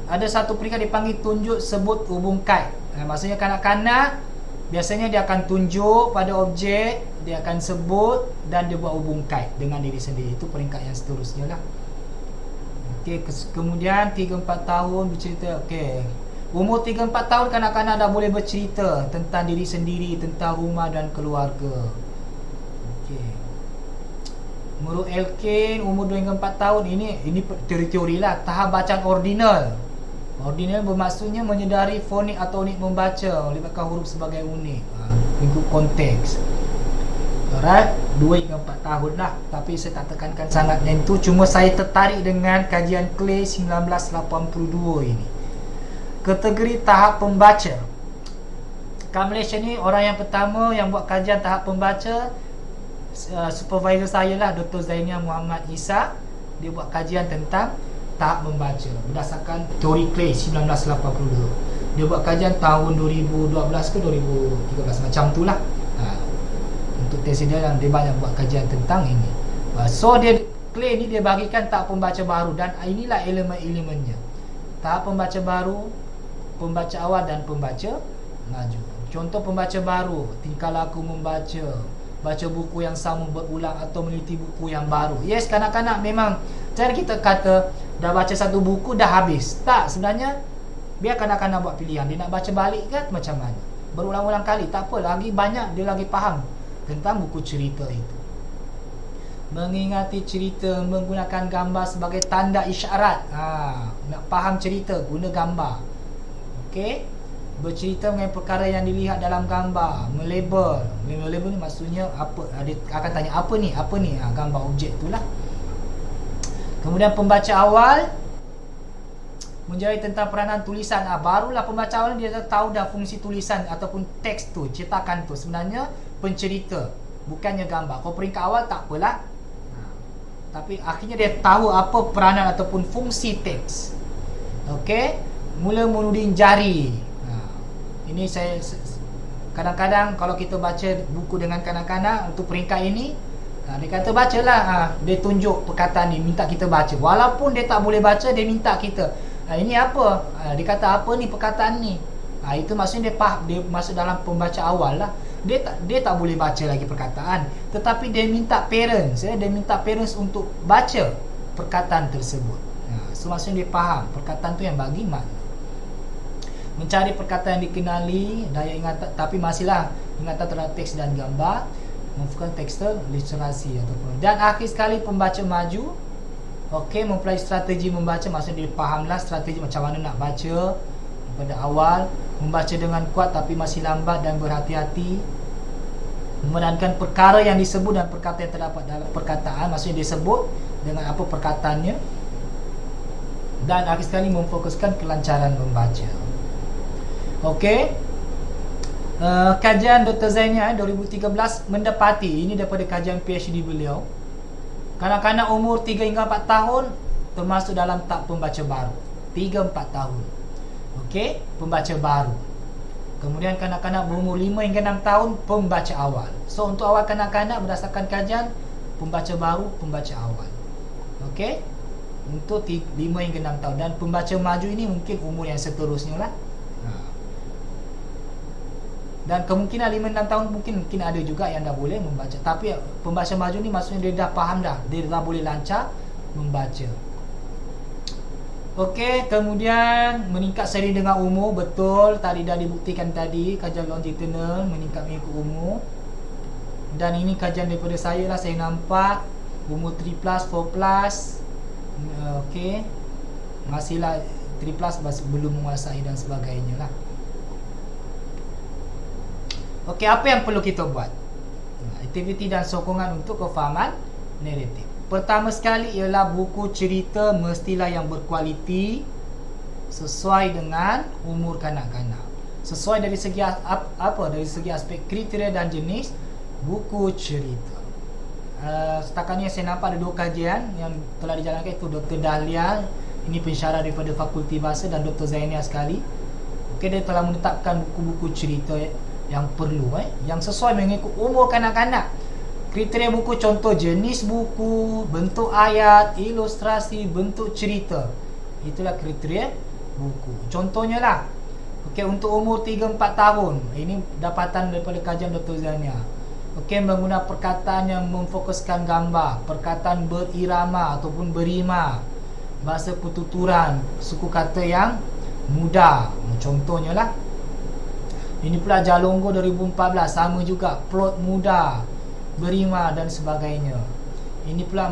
ada satu peringkat dipanggil tunjuk, sebut, hubung kait. Maksudnya kanak-kanak biasanya dia akan tunjuk pada objek, dia akan sebut dan dia buat hubung kait dengan diri sendiri. Itu peringkat yang seterusnya lah. Okey, kemudian 3-4 tahun bercerita. Okey, umur 3-4 tahun kanak-kanak dah boleh bercerita tentang diri sendiri, tentang rumah dan keluarga. Okey. Umur LK, umur 2-4 tahun, ini teori-teori lah. Tahap bacaan ordinal. Ordinal bermaksudnya menyedari fonik atau unik membaca, melibatkan huruf sebagai unik. Ikut konteks. Alright, 2-4 tahun lah. Tapi saya tak tekankan sangat yang itu. Cuma saya tertarik dengan kajian Clay 1982 ini. Kategori tahap pembaca. Kat Malaysia ni, orang yang pertama yang buat kajian tahap pembaca, supervisor saya lah, Dr. Zainia Muhammad Isa. Dia buat kajian tentang tahap membaca berdasarkan teori Clay 1982. Dia buat kajian tahun 2012 ke 2013 macam tu lah. Untuk tesis dia banyak buat kajian tentang ini. So Clay ni dia bagikan tahap pembaca baru, dan inilah elemen-elemennya. Tahap pembaca baru, pembaca awal dan pembaca maju. Contoh pembaca baru, tingkah laku membaca, baca buku yang sama berulang atau meneliti buku yang baru. Yes, kanak-kanak memang cara kita kata dah baca satu buku dah habis. Tak, sebenarnya biar kanak-kanak buat pilihan. Dia nak baca balik kan macam mana, berulang-ulang kali, tak apa, lagi banyak dia lagi faham tentang buku cerita itu. Mengingati cerita, menggunakan gambar sebagai tanda isyarat. Nak faham cerita, guna gambar. Okey. Bercerita mengenai perkara yang dilihat dalam gambar. Melabel ni maksudnya apa? Dia akan tanya apa ni? Gambar objek itulah. Kemudian pembaca awal, menjadi tentang peranan tulisan. Barulah pembaca awal dia dah tahu dah fungsi tulisan ataupun teks tu, cetakan tu sebenarnya pencerita, bukannya gambar. Kalau peringkat awal tak apalah, tapi akhirnya dia tahu apa peranan ataupun fungsi teks. Okey. Mula menuding jari. Ini saya kadang-kadang kalau kita baca buku dengan kanak-kanak untuk peringkat ini, dia kata bacalah, dia tunjuk perkataan ni, minta kita baca. Walaupun dia tak boleh baca, dia minta kita, ini apa? Dia kata apa ni perkataan ni? Itu maksudnya dia masuk dalam pembaca awal lah. Dia tak boleh baca lagi perkataan, tetapi dia minta parents untuk baca perkataan tersebut. So maksudnya dia faham perkataan tu yang bagi makna. Mencari perkataan yang dikenali, daya ingatan, tapi masihlah ingatan terhadap teks dan gambar, memfokuskan tekstil, literasi ataupun. Dan akhir sekali pembaca maju. Okey, mempelajari strategi membaca, maksudnya dia fahamlah strategi macam mana nak baca pada awal, membaca dengan kuat tapi masih lambat dan berhati-hati, memerankan perkara yang disebut dan perkataan yang terdapat dalam perkataan, maksudnya disebut dengan apa perkataannya. Dan akhir sekali memfokuskan kelancaran membaca. Okey. Kajian Dr. Zainia 2013 mendapati, ini daripada kajian PhD beliau, kanak-kanak umur 3 hingga 4 tahun termasuk dalam tahap pembaca baru. 3-4 tahun. Okey, pembaca baru. Kemudian kanak-kanak berumur 5 hingga 6 tahun pembaca awal. So untuk awal kanak-kanak berdasarkan kajian pembaca baru, pembaca awal. Okey. Untuk 5 hingga 6 tahun. Dan pembaca maju ini mungkin umur yang seterusnya lah. Dan kemungkinan 5-6 tahun mungkin ada juga yang dah boleh membaca. Tapi pembaca maju ni maksudnya dia dah faham dah, dia dah boleh lancar membaca. Okey, kemudian meningkat seiring dengan umur. Betul, tadi dah dibuktikan tadi, kajian longitudinal meningkat mengikut umur. Dan ini kajian daripada saya lah, saya nampak umur 3+, 4+. Okey, masihlah 3+, masih belum menguasai dan sebagainya lah. Okey, apa yang perlu kita buat? Aktiviti dan sokongan untuk kefahaman naratif. Pertama sekali ialah buku cerita mestilah yang berkualiti sesuai dengan umur kanak-kanak. sesuai dari segi apa? Dari segi aspek kriteria dan jenis buku cerita. Setakat ni saya nampak ada 2 kajian yang telah dijalankan, itu Dr. Dahlia, ini pensyarah daripada Fakulti Bahasa, dan Dr. Zainia sekali. Okey, dia telah menetapkan buku-buku cerita yang perlu yang sesuai mengikut umur kanak-kanak. Kriteria buku, contoh jenis buku, bentuk ayat, ilustrasi, bentuk cerita. Itulah kriteria buku. Contohnya lah, okey, untuk umur 3-4 tahun, ini dapatan daripada kajian Dr. Zainia. Okey, menggunakan perkataan yang memfokuskan gambar, perkataan berirama ataupun berima, bahasa pertuturan, suku kata yang mudah. Contohnya lah, ini pula Jalonggo 2014, sama juga, plot mudah, berima dan sebagainya. Ini pula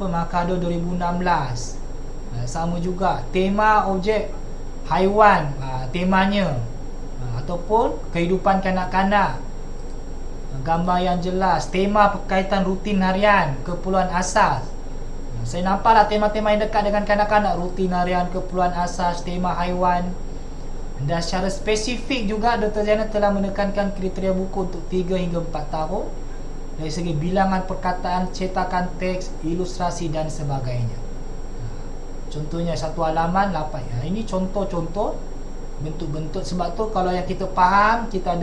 Makado 2016, sama juga, tema objek haiwan, temanya, ataupun kehidupan kanak-kanak, gambar yang jelas, tema berkaitan rutin harian, keperluan asas. Saya nampaklah tema-tema yang dekat dengan kanak-kanak, rutin harian, keperluan asas, tema haiwan. Dan secara spesifik juga Dr. Zainia telah menekankan kriteria buku untuk 3 hingga 4 tahun dari segi bilangan perkataan, cetakan teks, ilustrasi dan sebagainya. Contohnya satu halaman 8. Ini contoh-contoh bentuk-bentuk. Sebab tu kalau yang kita faham, kita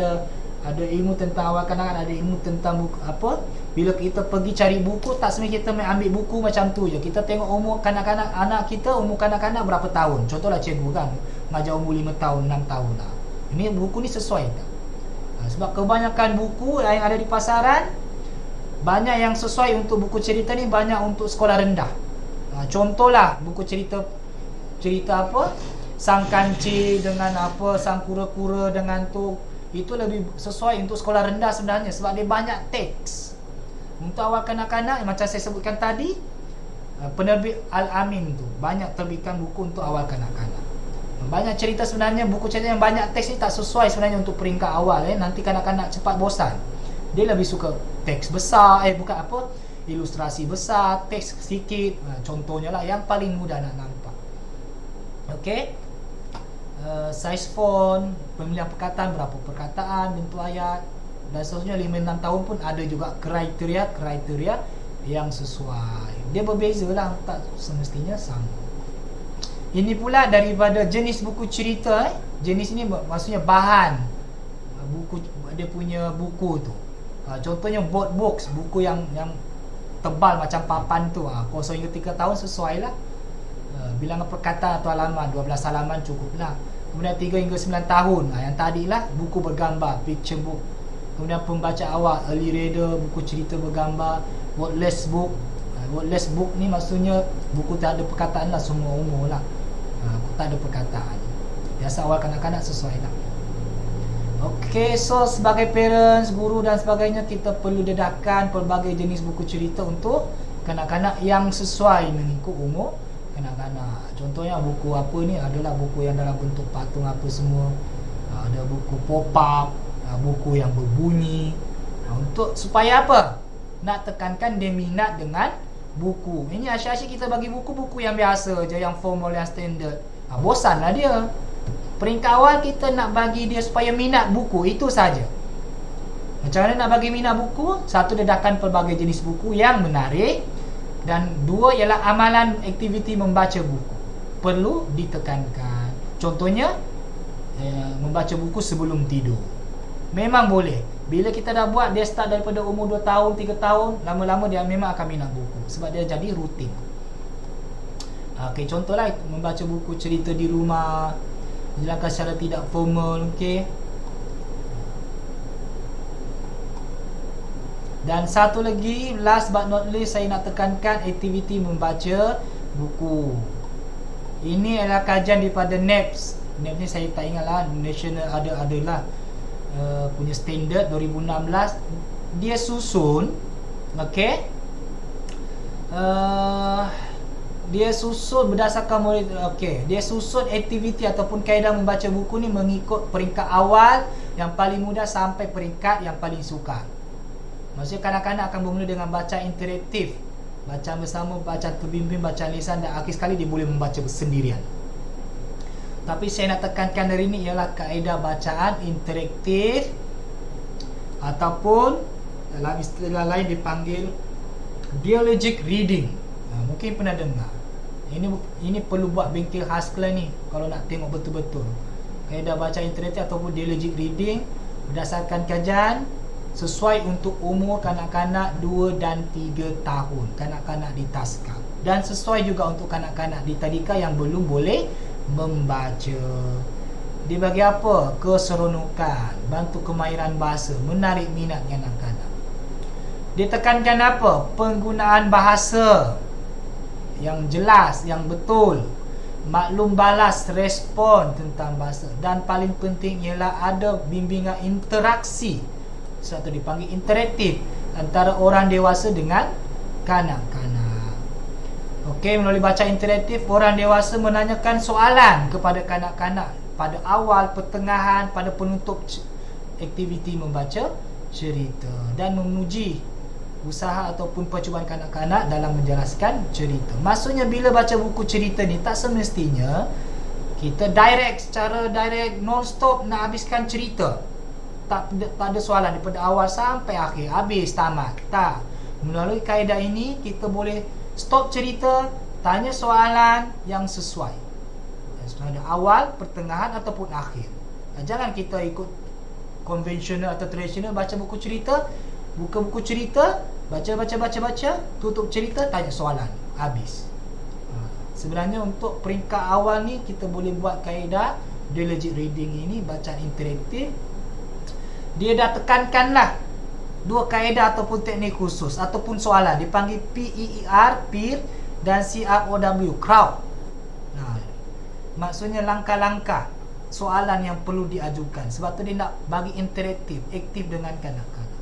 ada ilmu tentang awal kanak-kanak, ada ilmu tentang buku apa. Bila kita pergi cari buku, tak semestinya kita main ambil buku macam tu je. Kita tengok umur kanak-kanak, anak kita umur kanak-kanak berapa tahun. Contohlah cikgu kan mengajar umur 5 tahun, 6 tahun lah. Ini buku ni sesuai tak? Sebab kebanyakan buku yang ada di pasaran, banyak yang sesuai untuk buku cerita ni, banyak untuk sekolah rendah. Contohlah buku cerita apa, Sang Kancil dengan apa, Sang Kura-Kura dengan tu, itu lebih sesuai untuk sekolah rendah sebenarnya, sebab dia banyak teks. Untuk awal kanak-kanak, macam saya sebutkan tadi, penerbit Al-Amin tu banyak terbitkan buku untuk awal kanak-kanak. Banyak cerita sebenarnya, buku cerita yang banyak teks ni tak sesuai sebenarnya untuk peringkat awal. Nanti kanak-kanak cepat bosan. Dia lebih suka teks besar, ilustrasi besar, teks sikit. Contohnya lah yang paling mudah nak nampak. Okey, size font, pemilihan perkataan, berapa perkataan, bentuk ayat dan seterusnya. 5-6 tahun pun ada juga kriteria yang sesuai. Dia berbeza lah, tak semestinya sama. Ini pula daripada jenis buku cerita. Jenis ni maksudnya bahan buku, dia punya buku tu. Contohnya board books, buku yang tebal macam papan tu, 0 hingga 3 tahun sesuai lah. Bilangan perkataan atau halaman 12 halaman cukup lah. Kemudian 3 hingga 9 tahun, yang tadi lah buku bergambar, picture book. Kemudian pembaca awal, early reader, buku cerita bergambar. Wordless book, wordless book ni maksudnya buku tak ada perkataan lah, semua umur lah, tak ada perkataan. Biasa awal kanak-kanak sesuai lah. Okey, so sebagai parents, guru dan sebagainya, kita perlu dedahkan pelbagai jenis buku cerita untuk kanak-kanak yang sesuai mengikut umur kanak-kanak. Contohnya buku apa ni, adalah buku yang dalam bentuk patung apa semua. Ada buku pop-up, buku yang berbunyi. Untuk supaya apa? Nak tekankan dia minat dengan buku. Ini asyik-asyik kita bagi buku-buku yang biasa je, yang formal, yang standard. Bosanlah dia. Peringkat awal kita nak bagi dia supaya minat buku, itu saja. Macam mana nak bagi minat buku? Satu, dedahkan pelbagai jenis buku yang menarik. Dan 2 ialah amalan aktiviti membaca buku perlu ditekankan. Contohnya membaca buku sebelum tidur. Memang boleh. Bila kita dah buat, dia start daripada umur 2 tahun, 3 tahun, lama-lama dia memang akan minat buku sebab dia jadi rutin. Okey, contohlah membaca buku cerita di rumah, dilakukan secara tidak formal. Okey. Dan satu lagi, last but not least, saya nak tekankan aktiviti membaca buku. Ini adalah kajian daripada NAPS. NAPS ni saya tak ingat lah, National adalah punya standard 2016. Dia susun, okey, dia susun berdasarkan okey, dia susun aktiviti ataupun kaedah membaca buku ni mengikut peringkat awal yang paling mudah sampai peringkat yang paling sukar. Maksudnya kanak-kanak akan bermula dengan bacaan interaktif, bacaan bersama, bacaan terbimbing, bacaan lisan, dan akhir sekali dia boleh membaca sendirian. Tapi saya nak tekankan hari ini ialah kaedah bacaan interaktif ataupun dalam istilah lain dipanggil dialogic reading. Mungkin pernah dengar. Ini perlu buat bengkel Haskell ni kalau nak tengok betul-betul. Kaedah bacaan interaktif ataupun dialogic reading berdasarkan kajian sesuai untuk umur kanak-kanak 2 dan 3 tahun, kanak-kanak di taskah, dan sesuai juga untuk kanak-kanak di tadika yang belum boleh membaca. Dia bagi apa? Keseronokan, bantu kemahiran bahasa, menarik minat kanak-kanak. Dia tekankan apa? Penggunaan bahasa yang jelas, yang betul, maklum balas, respon tentang bahasa, dan paling penting ialah ada bimbingan interaksi, satu dipanggil interaktif, antara orang dewasa dengan kanak-kanak. Okey, melalui baca interaktif, orang dewasa menanyakan soalan kepada kanak-kanak pada awal, pertengahan, pada penutup aktiviti membaca cerita, dan memuji usaha ataupun percubaan kanak-kanak dalam menjelaskan cerita. Maksudnya bila baca buku cerita ni, tak semestinya kita secara direct non-stop nak habiskan cerita. Tak ada soalan daripada awal sampai akhir, habis tamat. Tak. Melalui kaedah ini kita boleh stop cerita, tanya soalan yang sesuai pada awal, pertengahan ataupun akhir. Jangan kita ikut konvensional atau tradisional, baca buku cerita, buka buku cerita, baca, tutup cerita, tanya soalan, habis. Sebenarnya untuk peringkat awal ni kita boleh buat kaedah dialogic reading ini, bacaan interaktif. Dia dah tekankanlah dua kaedah ataupun teknik khusus ataupun soalan, dipanggil PEER, peer, dan CROW, crowd. Maksudnya langkah-langkah soalan yang perlu diajukan. Sebab tu dia nak bagi interaktif, aktif dengan kanak-kanak.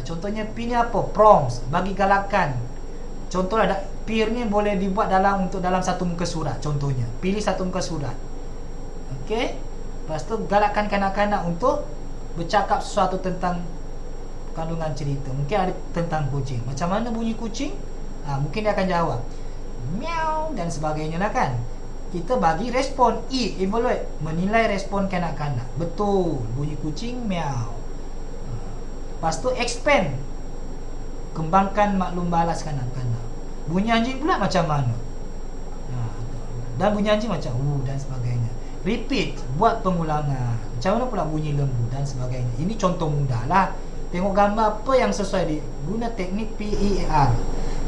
Contohnya P ni apa? Prompts, bagi galakan. Contohnya peer ni boleh dibuat dalam satu muka surat. Contohnya pilih satu muka surat. Okey. Lepas tu galakkan kanak-kanak untuk bercakap sesuatu tentang kandungan cerita. Mungkin ada tentang kucing. Macam mana bunyi kucing? Mungkin dia akan jawab miau dan sebagainya lah kan. Kita bagi respon evaluate, menilai respon kanak-kanak. Betul, bunyi kucing miau. Lepas tu expand, kembangkan maklum balas kanak-kanak. Bunyi anjing pula macam mana? Dan bunyi anjing macam dan sebagainya. Repeat, buat pengulangan. Macam mana pula bunyi lembu dan sebagainya. Ini contoh mudah lah. Tengok gambar apa yang sesuai, guna teknik PER.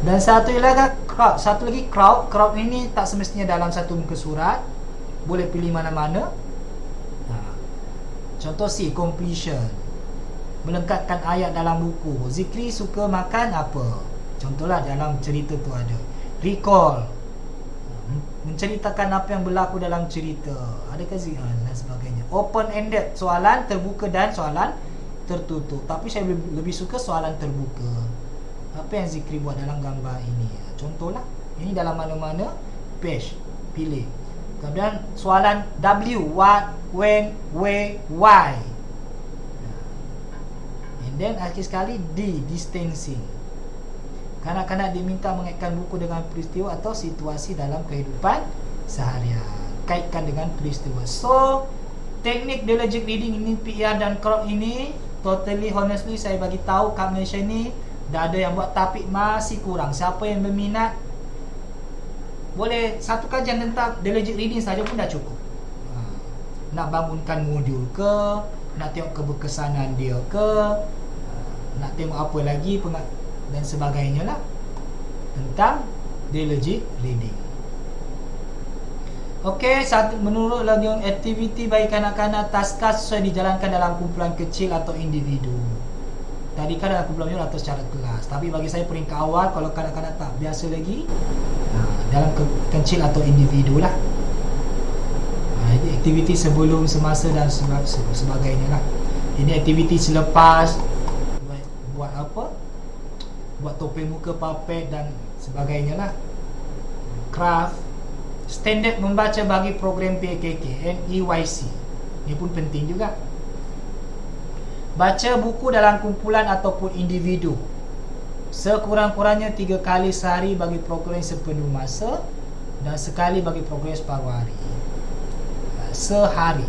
Dan satu lagi crowd. Satu lagi crowd. Crowd ini tak semestinya dalam satu muka surat, boleh pilih mana-mana. Contoh C, completion, melengkapkan ayat dalam buku. Zikri suka makan apa? Contohlah dalam cerita tu ada. Recall, menceritakan apa yang berlaku dalam cerita. Adakah dan sebagainya. Open-ended, soalan terbuka dan soalan tertutup. Tapi saya lebih suka soalan terbuka. Apa yang Zikri buat dalam gambar ini? Contohlah, ini dalam mana-mana page, pilih. Kemudian soalan W, what, when, where, why. And then akhir sekali D, distancing. Kanak-kanak diminta mengaitkan buku dengan peristiwa atau situasi dalam kehidupan seharian. Kaitkan dengan peristiwa. So, teknik dialogic reading ini, PER dan crowd ini, totally honestly saya bagi tahu kat Malaysia ni dah ada yang buat, tapi masih kurang. Siapa yang berminat, boleh satu kajian tentang dialogic reading saja pun dah cukup. Nak bangunkan modul ke, nak tengok keberkesanan dia ke, nak tengok apa lagi dan sebagainya lah tentang dialogic reading. Okey, menurut lagi aktiviti bagi kanak-kanak taskah sesuai dijalankan dalam kumpulan kecil atau individu. Tadi kan dalam kumpulan atau secara kelas. Tapi bagi saya peringkat awal, kalau kanak-kanak tak biasa lagi, dalam kecil atau individu lah. Aktiviti sebelum, semasa dan sebagainya lah. Ini aktiviti selepas, buat apa? Buat topeng muka, puppet dan sebagainya lah. Craft. Standard membaca bagi program PKK, NEYC. Ini pun penting juga. Baca buku dalam kumpulan ataupun individu sekurang-kurangnya 3 kali sehari bagi program sepenuh masa dan sekali bagi program separuh hari. sehari.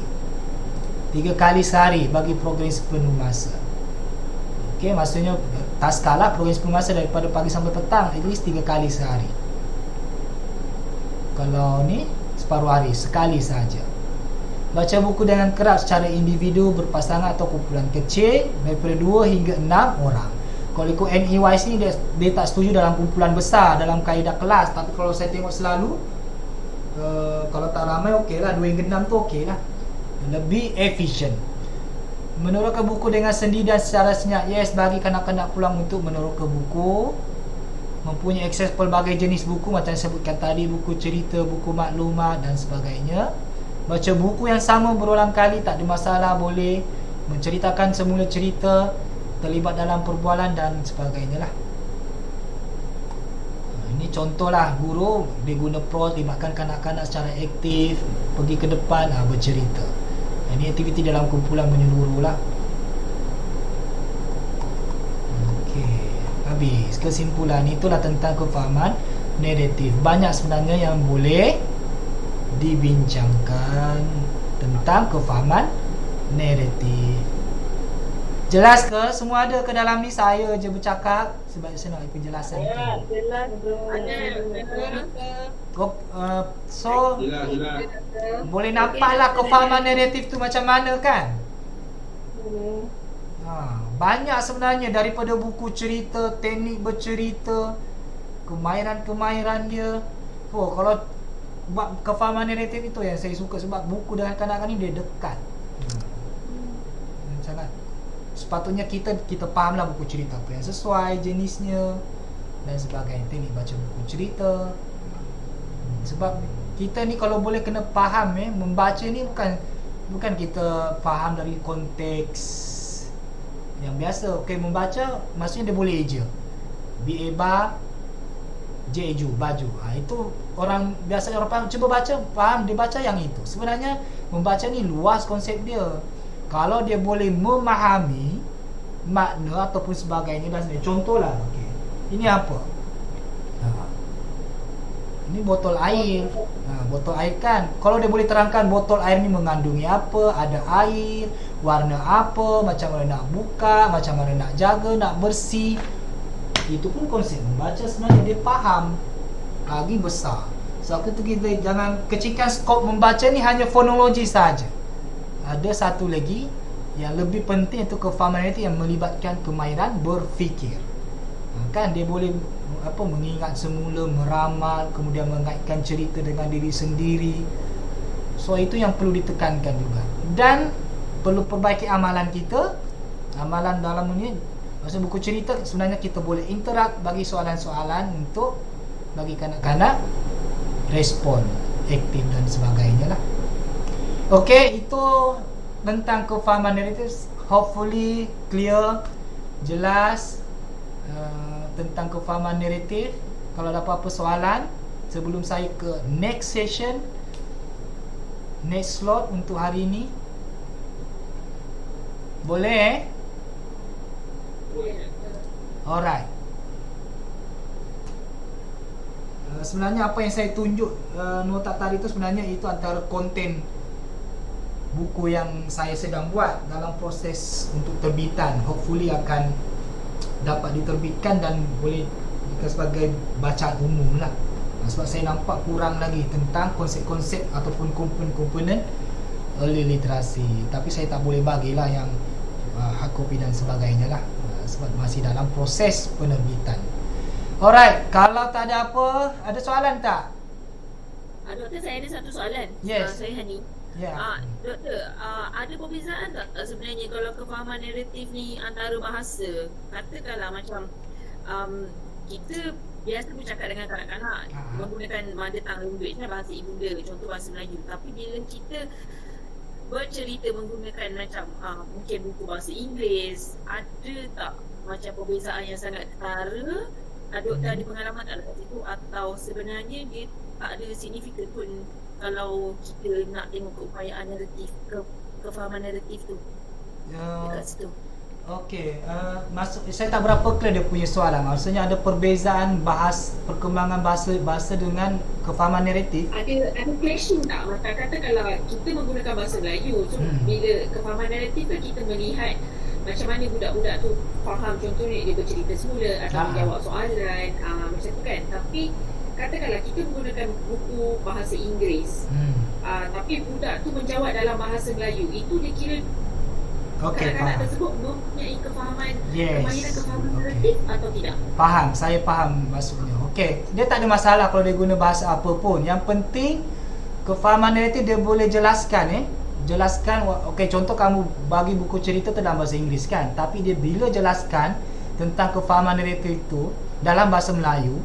3 kali sehari bagi program sepenuh masa. Okey, maksudnya tak skala program sepenuh masa daripada pagi sampai petang, at least 3 kali sehari. Kalau ni separuh hari, sekali saja. Baca buku dengan kerap secara individu, berpasangan atau kumpulan kecil daripada 2 hingga 6 orang. Kalau ikut NEYC ni dia tak setuju dalam kumpulan besar dalam kaedah kelas. Tapi kalau saya tengok selalu, kalau tak ramai okey lah, 2 hingga 6 tu okey lah, lebih efisien. Meneroka buku dengan sendi dan secara senyap. Yes, bagi kanak-kanak pulang untuk meneroka buku. Mempunyai akses pelbagai jenis buku macam saya sebutkan tadi, buku cerita, buku maklumat dan sebagainya. Baca buku yang sama berulang kali tak ada masalah, boleh menceritakan semula cerita, terlibat dalam perbualan dan sebagainya lah. Ini contohlah, guru dia guna prose, libatkan kanak-kanak secara aktif, pergi ke depan, bercerita. Ini aktiviti dalam kumpulan menyeluruh lah. Okey, habis. Kesimpulan itulah tentang kefahaman naratif. Banyak sebenarnya yang boleh dibincangkan tentang kefahaman naratif. Jelas ke? Semua ada ke dalam ni? Saya je bercakap sebab saya nak penjelasan tu. Jelas bro. So Hilang. boleh nampaklah kefahaman naratif tu macam mana kan? Boleh. Banyak sebenarnya daripada buku cerita, teknik bercerita, kemahiran dia. Kalau bab kefahaman naratif itu yang saya suka sebab buku dengan kanak-kanak ni dia dekat. Sangat. Sepatutnya kita fahamlah buku cerita apa yang sesuai jenisnya dan sebagainya. Teknik baca buku cerita. Sebab kita ni kalau boleh kena faham membaca ni bukan kita faham dari konteks yang biasa. Okey, membaca maksudnya dia boleh je. B-A-B-A J-Ju, baju. Itu orang biasa, orang faham, cuba baca, faham dia baca yang itu. Sebenarnya membaca ni luas konsep dia. Kalau dia boleh memahami makna ataupun sebagainya dan sebagainya. Contohlah, okey. Ini apa? Ini botol air. Botol air kan. Kalau dia boleh terangkan botol air ni mengandungi apa, ada air, warna apa, macam mana nak buka, macam mana nak jaga, nak bersih. Itu pun konsep membaca sebenarnya dia faham lagi besar. Sebab itu kita jangan kecilkan skop membaca ni hanya fonologi saja. Ada satu lagi yang lebih penting, itu kefahaman naratif yang melibatkan kemahiran berfikir. Kan dia boleh mengingat semula, meramal, kemudian mengaitkan cerita dengan diri sendiri. So itu yang perlu ditekankan juga. Dan perlu perbaiki amalan kita. Amalan dalam ini, maksud buku cerita sebenarnya kita boleh interak, bagi soalan-soalan untuk bagi kanak-kanak respon aktif dan sebagainya lah. Okey, itu tentang kefahaman naratif. Hopefully clear, jelas tentang kefahaman naratif. Kalau ada apa-apa soalan sebelum saya ke next session, next slot untuk hari ini, boleh Alright. Sebenarnya apa yang saya tunjuk nota tadi itu sebenarnya itu antara konten buku yang saya sedang buat dalam proses untuk terbitan. Hopefully akan dapat diterbitkan dan boleh sebagai bacaan umum lah. Sebab saya nampak kurang lagi tentang konsep-konsep ataupun komponen-komponen early literasi. Tapi saya tak boleh bagilah yang hard copy dan sebagainya lah, sebab masih dalam proses penerbitan. Alright, kalau tak ada apa, ada soalan tak? Doktor, saya ada satu soalan. Yes. Saya Hani. Doktor, ada perbezaan tak sebenarnya kalau kefahaman naratif ni antara bahasa? Katakanlah macam kita biasa bercakap dengan kanak-kanak menggunakan mother tongue language, bahasa ibunda, contoh bahasa Melayu. Tapi bila kita bercerita menggunakan macam mungkin buku bahasa Inggeris, ada tak macam perbezaan yang sangat ketara? Doktor ada pengalaman tak dekat situ, atau sebenarnya dia tak ada signifikan pun kalau kita nak tengok keupayaan naratif, kefahaman naratif tu dekat situ? Okey, saya tak berapa clear dia punya soalan. Maksudnya ada perbezaan perkembangan bahasa dengan kefahaman naratif. Ada clashing tak? Macam kata kalau kita menggunakan bahasa Melayu, so bila kefahaman naratif kan kita melihat macam mana budak-budak tu faham, contohnya dia bercerita semula atau menjawab soalan, macam tu kan. Tapi katakanlah kita menggunakan buku bahasa Inggeris, tapi budak tu menjawab dalam bahasa Melayu, itu dia kira Okey, kanak-kanak faham. tersebut mempunyai kefahaman, Yes. kemahiran kefahaman Okey. naratif atau tidak? Faham, saya faham maksudnya. Okey, dia tak ada masalah kalau dia guna bahasa apa pun. Yang penting kefahaman naratif dia boleh jelaskan jelaskan. Okey, contoh kamu bagi buku cerita tu dalam bahasa Inggeris kan, tapi dia bila jelaskan tentang kefahaman naratif itu dalam bahasa Melayu,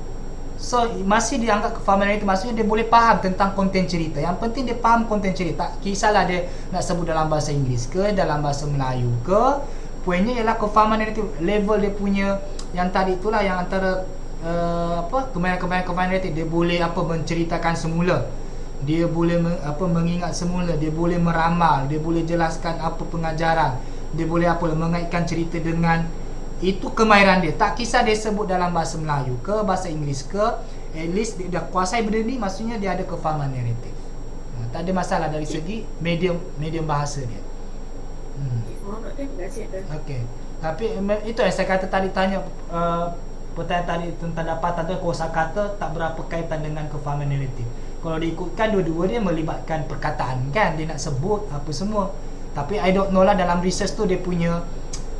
so masih dianggap kefahaman naratif, maksudnya dia boleh faham tentang konten cerita. Yang penting dia faham konten cerita. Tak kisahlah dia nak sebut dalam bahasa Inggeris ke, dalam bahasa Melayu ke. Poinnya ialah kefahaman naratif, level dia punya yang tadi itulah yang antara kemahiran naratif. Dia boleh menceritakan semula. Dia boleh mengingat semula, dia boleh meramal, dia boleh jelaskan apa pengajaran. Dia boleh mengaitkan cerita dengan itu kemahiran dia. Tak kisah dia sebut dalam bahasa Melayu ke bahasa Inggeris ke, at least dia dah kuasai benda ni, maksudnya dia ada kefahaman naratif. Tak ada masalah dari segi medium bahasa dia. Faham tak? Terima kasih atas. Okey. Tapi itu yang saya kata tadi, tanya pertanyaan tadi tentang dapatan tu, kosakata tak berapa kaitan dengan kefahaman naratif. Kalau diikutkan dua-dua dia melibatkan perkataan kan, dia nak sebut apa semua. Tapi I don't know lah, dalam research tu dia punya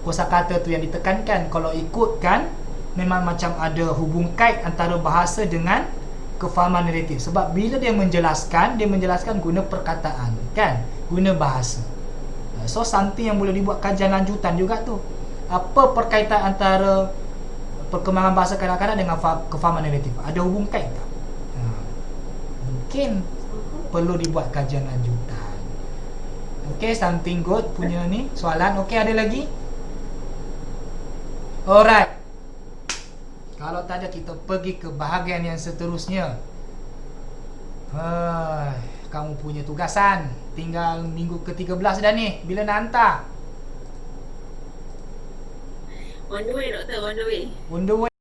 kosakata tu yang ditekankan. Kalau ikutkan memang macam ada hubung kait antara bahasa dengan kefahaman naratif. Sebab bila dia menjelaskan guna perkataan kan, guna bahasa. So something yang boleh dibuat kajian lanjutan juga tu. Apa perkaitan antara perkembangan bahasa kanak-kanak dengan kefahaman naratif? Ada hubung kait tak? Mungkin perlu dibuat kajian lanjutan. Okay, something good punya ni soalan. Okay, ada lagi? Alright. Kalau tak ada, kita pergi ke bahagian yang seterusnya. Kamu punya tugasan tinggal minggu ke-13 dah ni. Bila nak hantar? On the way, doktor, on the way. On the way.